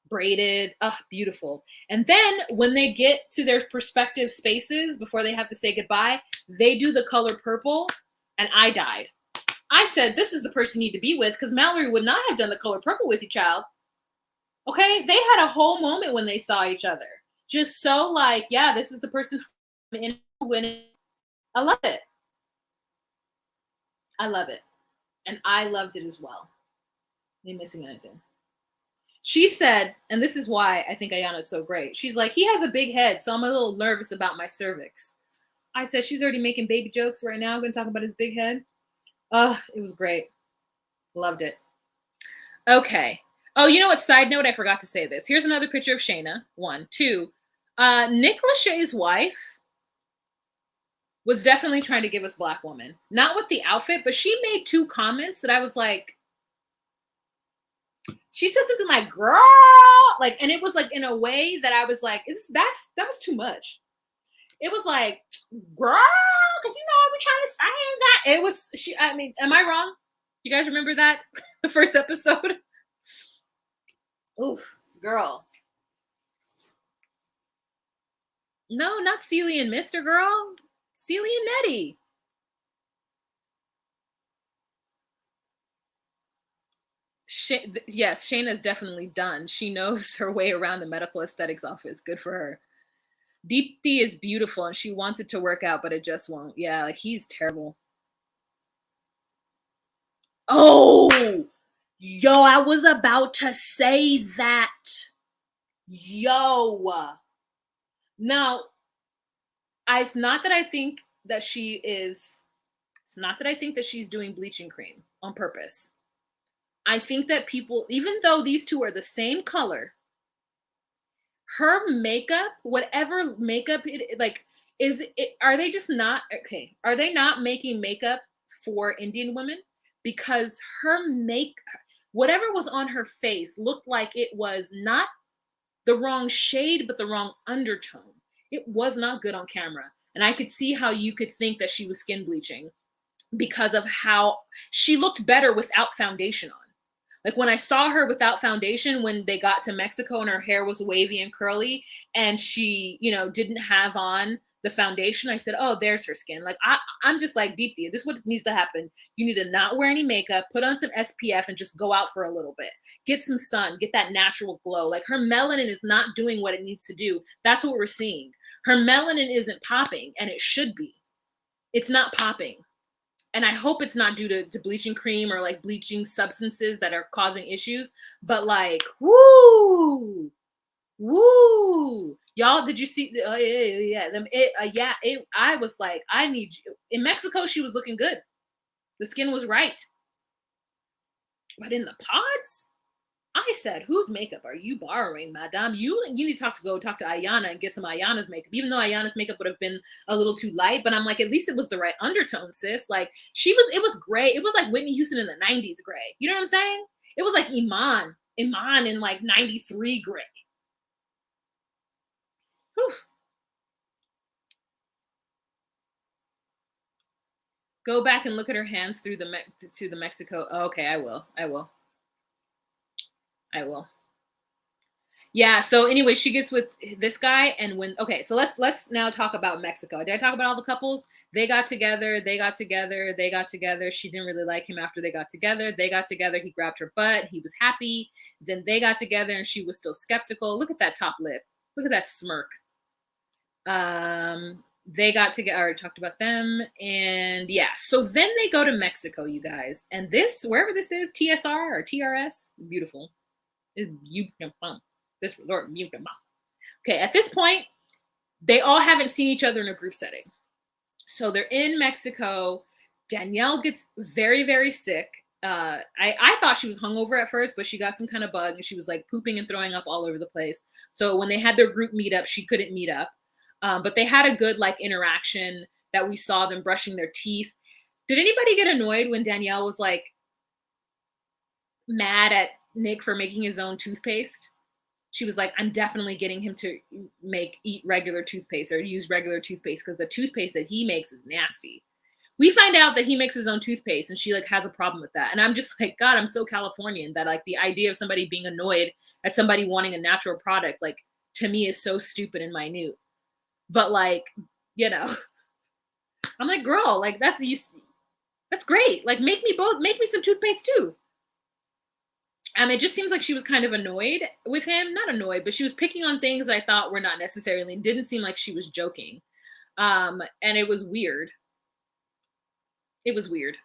braided. Beautiful. And then when they get to their prospective spaces before they have to say goodbye, they do the color purple, and I died. I said, this is the person you need to be with, because Mallory would not have done the color purple with you, child. Okay? They had a whole moment when they saw each other. Just so like, yeah, this is the person in winning. I love it. I love it. And I loved it as well. Ain't missing anything. She said, and this is why I think Ayanna is so great. She's like, he has a big head, so I'm a little nervous about my cervix. I said, she's already making baby jokes right now. I'm going to talk about his big head. It was great. Loved it. Okay. Oh, you know what? Side note, I forgot to say this. Here's another picture of Shayna. 1, 2. Nick Lachey's wife was definitely trying to give us Black woman. Not with the outfit, but she made 2 comments that I was like, she said something like, girl, like, and it was like in a way that I was like, that was too much. It was like, girl, because we're trying to say that. It was, am I wrong? You guys remember that? The first episode? Ooh, girl. No, not Celie and Mr. Girl. Celie and Nettie. Yes, Shayna's definitely done. She knows her way around the medical aesthetics office. Good for her. Deepthi is beautiful and she wants it to work out, but it just won't. Yeah, like he's terrible. Oh, yo, I was about to say that. Yo. Now, it's not that I think that it's not that I think that she's doing bleaching cream on purpose. I think that people, even though these two are the same color, her makeup, whatever makeup like, are they just not okay? Are they not making makeup for Indian women? Because whatever was on her face looked like it was not the wrong shade, but the wrong undertone. It was not good on camera. And I could see how you could think that she was skin bleaching because of how she looked better without foundation on. Like when I saw her without foundation when they got to Mexico and her hair was wavy and curly and she, didn't have on the foundation, I said, "Oh, there's her skin." Like I'm just like, Deepthi, this is what needs to happen. You need to not wear any makeup, put on some SPF and just go out for a little bit. Get some sun, get that natural glow. Like her melanin is not doing what it needs to do. That's what we're seeing. Her melanin isn't popping and it should be. It's not popping. And I hope it's not due to bleaching cream or like bleaching substances that are causing issues. But like, woo, y'all, did you see? I was like, I need you. In Mexico, she was looking good. The skin was right. But in the pods, I said, whose makeup are you borrowing, madame? You need to go talk to Ayanna and get some Ayanna's makeup, even though Ayanna's makeup would have been a little too light. But I'm like, at least it was the right undertone, sis. Like it was gray. It was like Whitney Houston in the 90s gray. You know what I'm saying? It was like Iman in like 93 gray. Whew. Go back and look at her hands through to the Mexico. Oh, okay, I will. Yeah, so anyway, she gets with this guy and so let's now talk about Mexico. Did I talk about all the couples? They got together. She didn't really like him after they got together. He grabbed her butt. He was happy. Then they got together and she was still skeptical. Look at that top lip. Look at that smirk. They got together. I already talked about them. And yeah, so then they go to Mexico, you guys. And wherever this is, TSR or TRS, beautiful. This resort, okay, at this point, they all haven't seen each other in a group setting. So they're in Mexico. Danielle gets very, very sick. I thought she was hungover at first, but she got some kind of bug and she was like pooping and throwing up all over the place. So when they had their group meetup, she couldn't meet up. But they had a good like interaction that we saw them brushing their teeth. Did anybody get annoyed when Danielle was like mad at Nick for making his own toothpaste? She was like, I'm definitely getting him to eat regular toothpaste or use regular toothpaste because the toothpaste that he makes is nasty. We find out that he makes his own toothpaste and she like has a problem with that. And I'm just like, God, I'm so Californian that like the idea of somebody being annoyed at somebody wanting a natural product, like to me is so stupid and minute. But like, I'm like, girl, like that's great. Like make me some toothpaste too. It just seems like she was kind of annoyed with him. Not annoyed, but she was picking on things that I thought were not necessarily, didn't seem like she was joking. And it was weird. Tanisha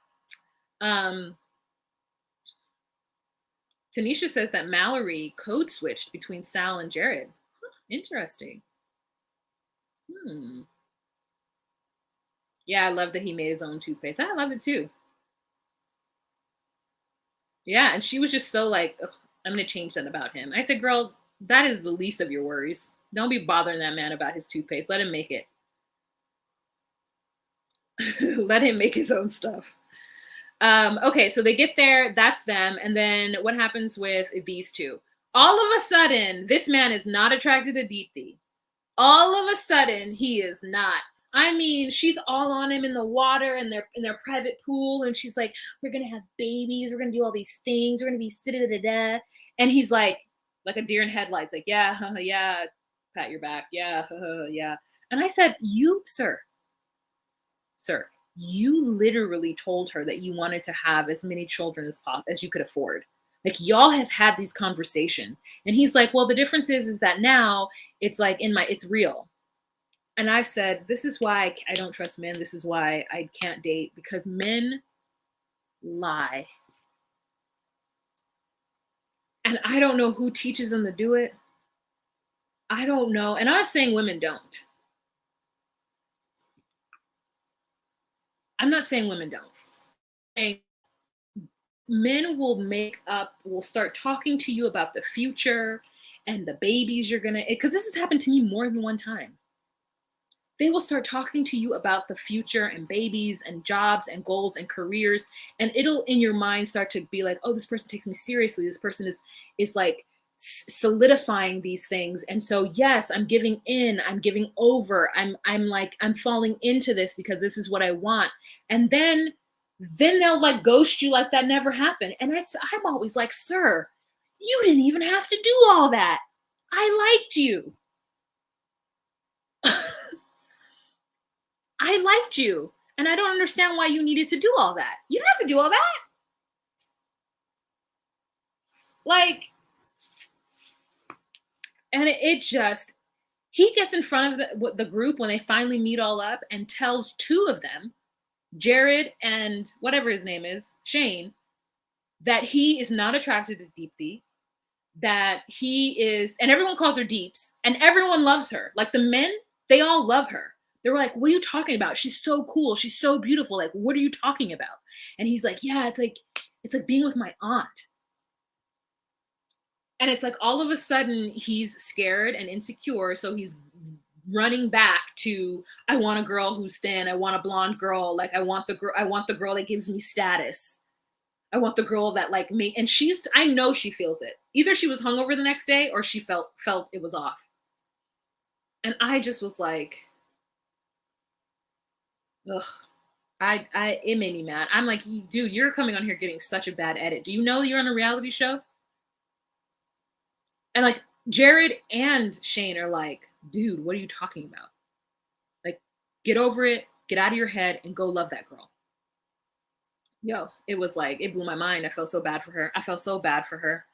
says that Mallory code switched between Sal and Jared. Huh, interesting. Yeah, I love that he made his own toothpaste. I love it too. Yeah, and she was just so like, I'm going to change that about him. I said, girl, that is the least of your worries. Don't be bothering that man about his toothpaste. Let him make it. Let him make his own stuff. Okay, so they get there. That's them. And then what happens with these two? All of a sudden, this man is not attracted to Deepthi. All of a sudden, he is not. I mean, she's all on him in the water and they're in their private pool. And she's like, we're going to have babies. We're going to do all these things. We're going to be da-da-da-da. And he's like a deer in headlights, like, yeah, yeah, pat your back. Yeah, yeah. And I said, sir, you literally told her that you wanted to have as many children as you could afford. Like y'all have had these conversations. And he's like, well, the difference is that now it's like it's real. And I said, this is why I don't trust men. This is why I can't date, because men lie. And I don't know who teaches them to do it. I don't know. And I'm not saying women don't. I'm not saying women don't. I'm saying men will start talking to you about the future and the babies you're gonna, because this has happened to me more than one time. They will start talking to you about the future and babies and jobs and goals and careers, and it'll in your mind start to be like, oh, this person takes me seriously, this person is like solidifying these things. And so yes, I'm giving in, I'm giving over, I'm falling into this because this is what I want. And then they'll like ghost you like that never happened. And I'm always like, sir, you didn't even have to do all that. I liked you. I liked you. And I don't understand why you needed to do all that. You don't have to do all that. Like, and it just, he gets in front of the group when they finally meet all up and tells two of them, Jared and whatever his name is, Shane, that he is not attracted to Deepthi, that he is, and everyone calls her Deeps, and everyone loves her. Like the men, they all love her. They were like, what are you talking about? She's so cool. She's so beautiful. Like, what are you talking about? And he's like, yeah, it's like being with my aunt. And it's like all of a sudden he's scared and insecure. So he's running back to, I want a girl who's thin. I want a blonde girl. Like I want the girl that gives me status. I want the girl that like me. And I know she feels it. Either she was hungover the next day or she felt it was off. And I just was like, ugh. It made me mad. I'm like, dude, you're coming on here getting such a bad edit. Do you know you're on a reality show? And like Jared and Shane are like, dude, what are you talking about? Like, get over it, get out of your head, and go love that girl. Yo, it was like, it blew my mind. I felt so bad for her. I felt so bad for her.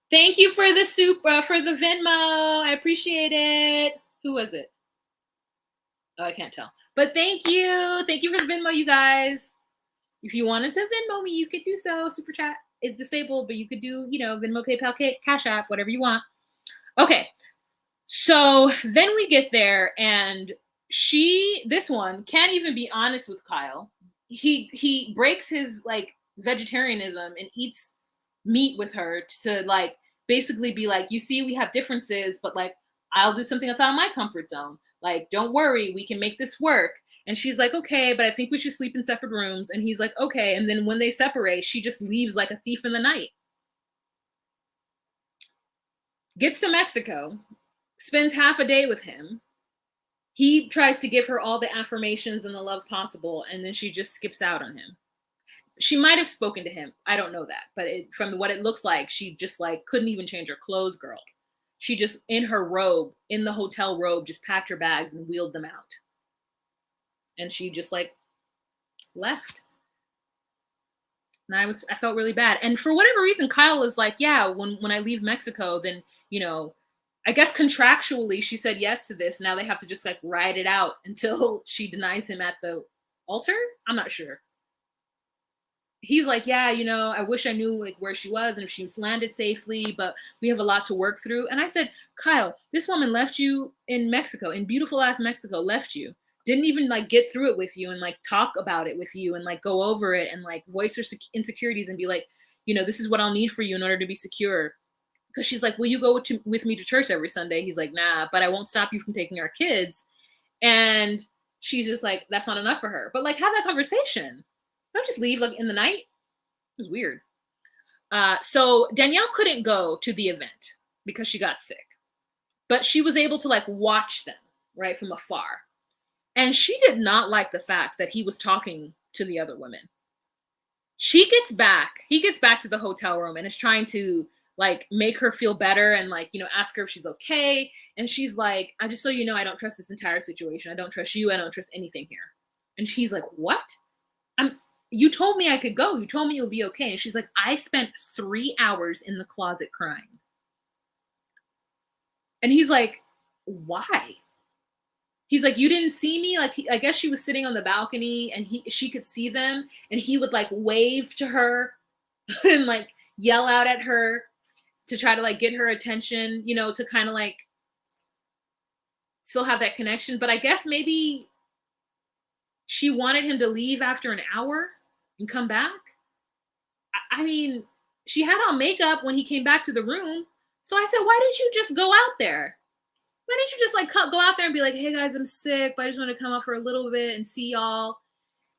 Thank you for the for the Venmo. I appreciate it. Who was it? Oh, I can't tell. But thank you. Thank you for the Venmo, you guys. If you wanted to Venmo me, you could do so. Super chat is disabled, but you could do, Venmo, PayPal, Cash App, whatever you want. Okay. So then we get there and this one can't even be honest with Kyle. He breaks his like vegetarianism and eats meat with her to like basically be like, you see, we have differences, but like, I'll do something that's out of my comfort zone. Like, don't worry, we can make this work. And she's like, okay, but I think we should sleep in separate rooms. And he's like, okay. And then when they separate, she just leaves like a thief in the night. Gets to Mexico, spends half a day with him. He tries to give her all the affirmations and the love possible. And then she just skips out on him. She might have spoken to him. I don't know that. But from what it looks like, she just like couldn't even change her clothes, girl. She just, in her robe, in the hotel robe, just packed her bags and wheeled them out. And she just like left. And I felt really bad. And for whatever reason, Kyle is like, yeah, when I leave Mexico, then, I guess contractually she said yes to this. Now they have to just like ride it out until she denies him at the altar. I'm not sure. He's like, yeah, I wish I knew like where she was and if she was landed safely, but we have a lot to work through. And I said, Kyle, this woman left you in Mexico, in beautiful ass Mexico, left you. Didn't even like get through it with you and like talk about it with you and like go over it and like voice her insecurities and be like, this is what I'll need for you in order to be secure. Because she's like, will you go with me to church every Sunday? He's like, nah, but I won't stop you from taking our kids. And she's just like, that's not enough for her. But like, have that conversation. Don't just leave like in the night. It was weird. So Danielle couldn't go to the event because she got sick. But she was able to like watch them, right, from afar. And she did not like the fact that he was talking to the other women. He gets back to the hotel room and is trying to like make her feel better and like, ask her if she's okay. And she's like, I just so you know, I don't trust this entire situation. I don't trust you. I don't trust anything here. And she's like, what? You told me I could go. You told me it would be okay. And she's like, I spent 3 hours in the closet crying. And he's like, why? He's like, you didn't see me? Like, I guess she was sitting on the balcony and she could see them and he would like wave to her and like yell out at her to try to like get her attention, to kind of like still have that connection. But I guess maybe she wanted him to leave after an hour and come back. I mean, she had on makeup when he came back to the room. So I said, why didn't you just go out there? Why didn't you just like go out there and be like, hey guys, I'm sick, but I just want to come out for a little bit and see y'all.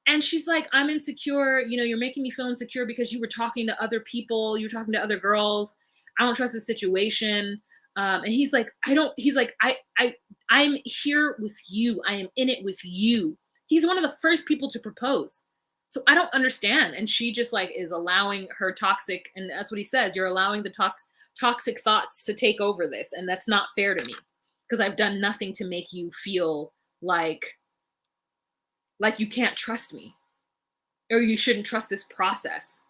And she's like, I'm insecure. You know, you're making me feel insecure because you were talking to other people. You were talking to other girls. I don't trust the situation. And he's like, I'm here with you. I am in it with you. He's one of the first people to propose. So I don't understand. And she just like is allowing her toxic, and that's what he says, you're allowing the toxic thoughts to take over this. And that's not fair to me because I've done nothing to make you feel like you can't trust me or you shouldn't trust this process.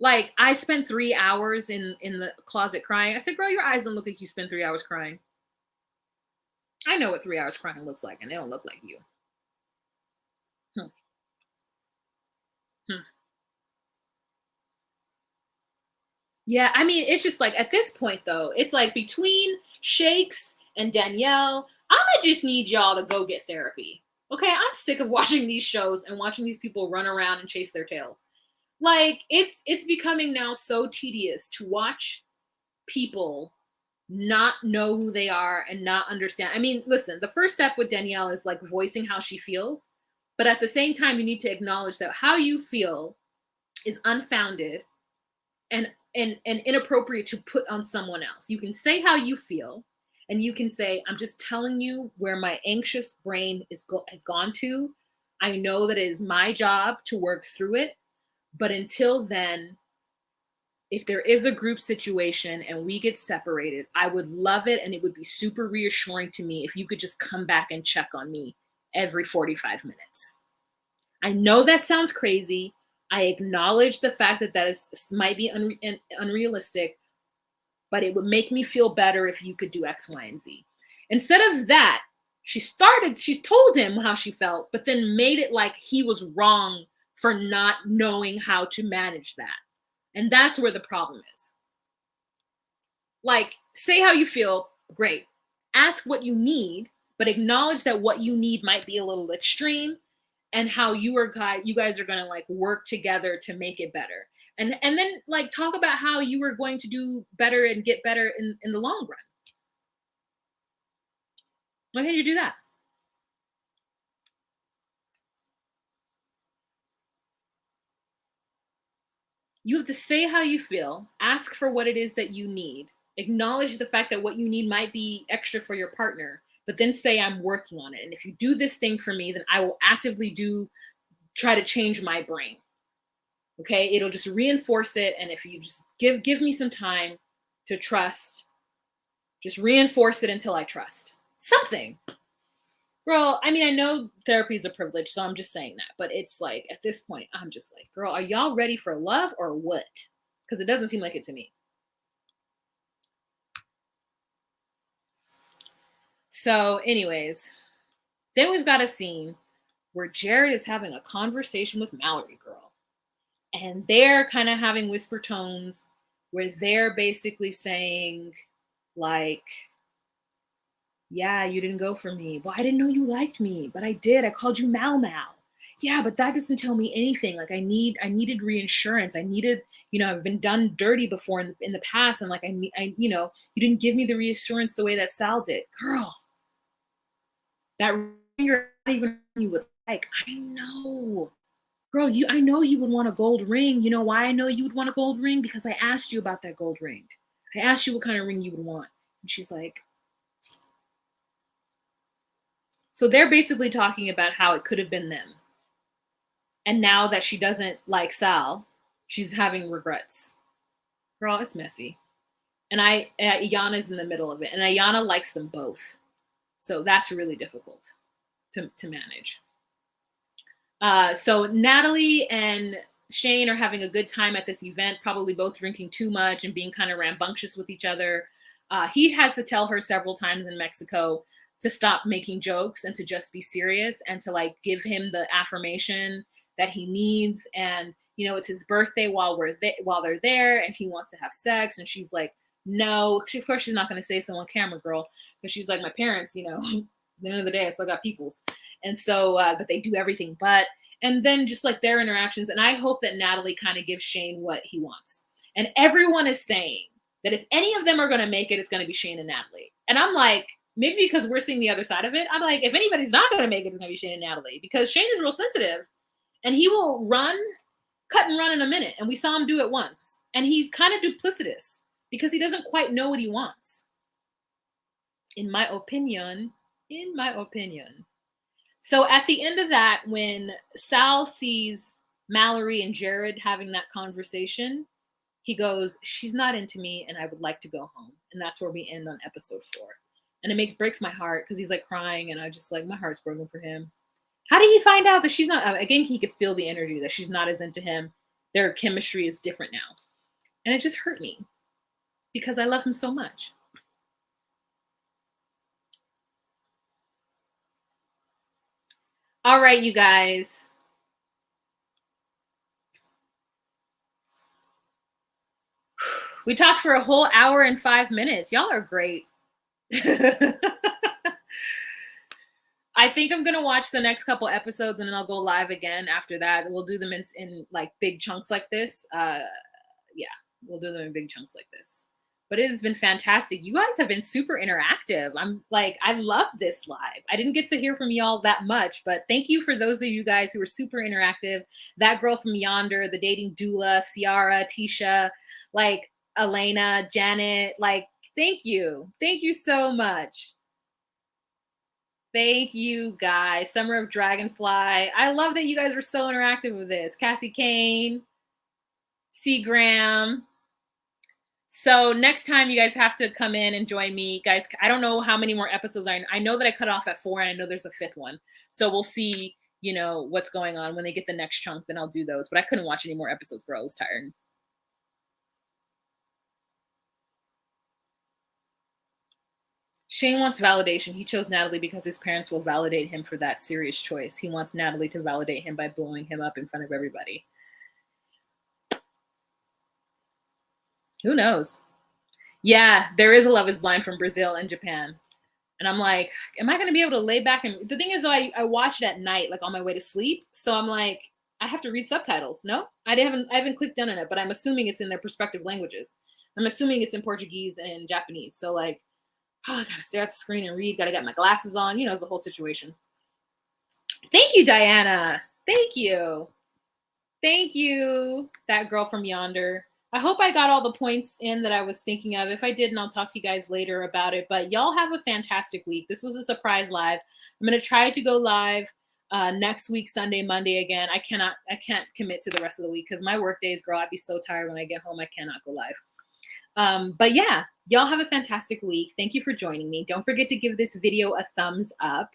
Like, I spent 3 hours in the closet crying. I said, girl, your eyes don't look like you spent 3 hours crying. I know what 3 hours crying looks like, and they don't look like you. Yeah, I mean, it's just like at this point, though, it's like between Shakes and Danielle, I'ma just need y'all to go get therapy. Okay, I'm sick of watching these shows and watching these people run around and chase their tails. Like, it's becoming now so tedious to watch people not know who they are and not understand. I mean, listen, the first step with Danielle is like voicing how she feels, but at the same time, you need to acknowledge that how you feel is unfounded and inappropriate to put on someone else. You can say how you feel, and you can say, I'm just telling you where my anxious brain has gone to. I know that it is my job to work through it, but until then, if there is a group situation and we get separated, I would love it, and it would be super reassuring to me if you could just come back and check on me every 45 minutes. I know that sounds crazy. I acknowledge the fact that might be unrealistic, but it would make me feel better if you could do X, Y, and Z. Instead of that, she's told him how she felt, but then made it like he was wrong for not knowing how to manage that. And that's where the problem is. Like, say how you feel, great. Ask what you need, but acknowledge that what you need might be a little extreme, and how you guys are going to like work together to make it better. And then like talk about how you are going to do better and get better in the long run. Why can't you do that? You have to say how you feel, ask for what it is that you need, acknowledge the fact that what you need might be extra for your partner, but then say, I'm working on it. And if you do this thing for me, then I will actively try to change my brain. Okay, it'll just reinforce it. And if you just give me some time to trust, just reinforce it until I trust something. Girl, I mean, I know therapy is a privilege, so I'm just saying that. But it's like, at this point, I'm just like, girl, are y'all ready for love or what? Because it doesn't seem like it to me. So anyways, then we've got a scene where Jared is having a conversation with Mallory, girl. And they're kind of having whisper tones where they're basically saying, like, yeah, you didn't go for me. Well, I didn't know you liked me, but I did. I called you Mal Mal. Yeah, but that doesn't tell me anything. Like, I needed reinsurance. I needed, I've been done dirty before in the past, and like you didn't give me the reassurance the way that Sal did. Girl, that you're not even you would like. I know. Girl, I know you would want a gold ring. You know why I know you would want a gold ring? Because I asked you about that gold ring. I asked you what kind of ring you would want. And she's like, so they're basically talking about how it could have been them. And now that she doesn't like Sal, she's having regrets. Girl, it's messy. And Ayanna's in the middle of it. And Ayanna likes them both. So that's really difficult to manage. So Natalie and Shane are having a good time at this event, probably both drinking too much and being kind of rambunctious with each other. He has to tell her several times in Mexico to stop making jokes and to just be serious and to like give him the affirmation that he needs. And, it's his birthday while they're there and he wants to have sex. And she's like, No, of course she's not going to say so on camera, girl, because she's like, my parents, you know, at the end of the day, I still got peoples. And so, but they do everything but. And then just like their interactions. And I hope that Natalie kind of gives Shane what he wants. And everyone is saying that if any of them are going to make it, it's going to be Shane and Natalie. And I'm like, maybe because we're seeing the other side of it, I'm like, if anybody's not going to make it, it's going to be Shane and Natalie. Because Shane is real sensitive. And he will cut and run in a minute. And we saw him do it once. And he's kind of duplicitous because he doesn't quite know what he wants. In my opinion. So at the end of that, when Sal sees Mallory and Jared having that conversation, he goes, she's not into me and I would like to go home. And that's where we end on episode 4. And it breaks my heart because he's like crying and I just like, my heart's broken for him. How did he find out that she's not, again, he could feel the energy that she's not as into him. Their chemistry is different now. And it just hurt me because I love him so much. All right, you guys. We talked for a whole hour and 5 minutes. Y'all are great. I think I'm going to watch the next couple episodes and then I'll go live again after that. We'll do them in like big chunks like this. Yeah, we'll do them in big chunks like this. But it has been fantastic. You guys have been super interactive. I'm like, I love this live. I didn't get to hear from y'all that much, but thank you for those of you guys who were super interactive. That girl from Yonder, the dating doula, Ciara, Tisha, like Elena, Janet, like, thank you. Thank you so much. Thank you guys. Summer of Dragonfly. I love that you guys were so interactive with this. Cassie Kane, C. Graham. So next time you guys have to come in and join me. Guys, I don't know how many more episodes I know that I cut off at 4 and I know there's a 5th one. So we'll see, you know, what's going on. When they get the next chunk, then I'll do those. But I couldn't watch any more episodes, bro. I was tired. Shane wants validation. He chose Natalie because his parents will validate him for that serious choice. He wants Natalie to validate him by blowing him up in front of everybody. Who knows? Yeah, there is a Love is Blind from Brazil and Japan. And I'm like, am I going to be able to lay back? And the thing is, though, I watch it at night, like on my way to sleep. So I'm like, I have to read subtitles. No, I haven't clicked done on it, but I'm assuming it's in their respective languages. I'm assuming it's in Portuguese and Japanese. So like, oh, I got to stare at the screen and read. Got to get my glasses on. You know, it's the whole situation. Thank you, Diana. Thank you. Thank you, that girl from Yonder. I hope I got all the points in that I was thinking of. If I didn't, I'll talk to you guys later about it. But y'all have a fantastic week. This was a surprise live. I'm going to try to go live next week, Sunday, Monday again. I can't commit to the rest of the week because my work days, girl, I'd be so tired when I get home. I cannot go live. But yeah, y'all have a fantastic week. Thank you for joining me. Don't forget to give this video a thumbs up.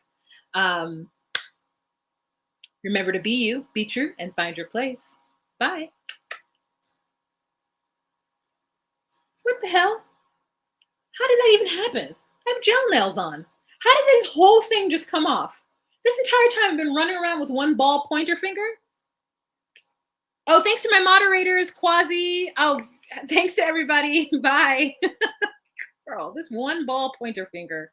Remember to be you, be true, and find your place. Bye. What the hell? How did that even happen? I have gel nails on. How did this whole thing just come off? This entire time I've been running around with one ball pointer finger. Oh, thanks to my moderators, Quasi. Oh, thanks to everybody. Bye. Girl, this one ball pointer finger.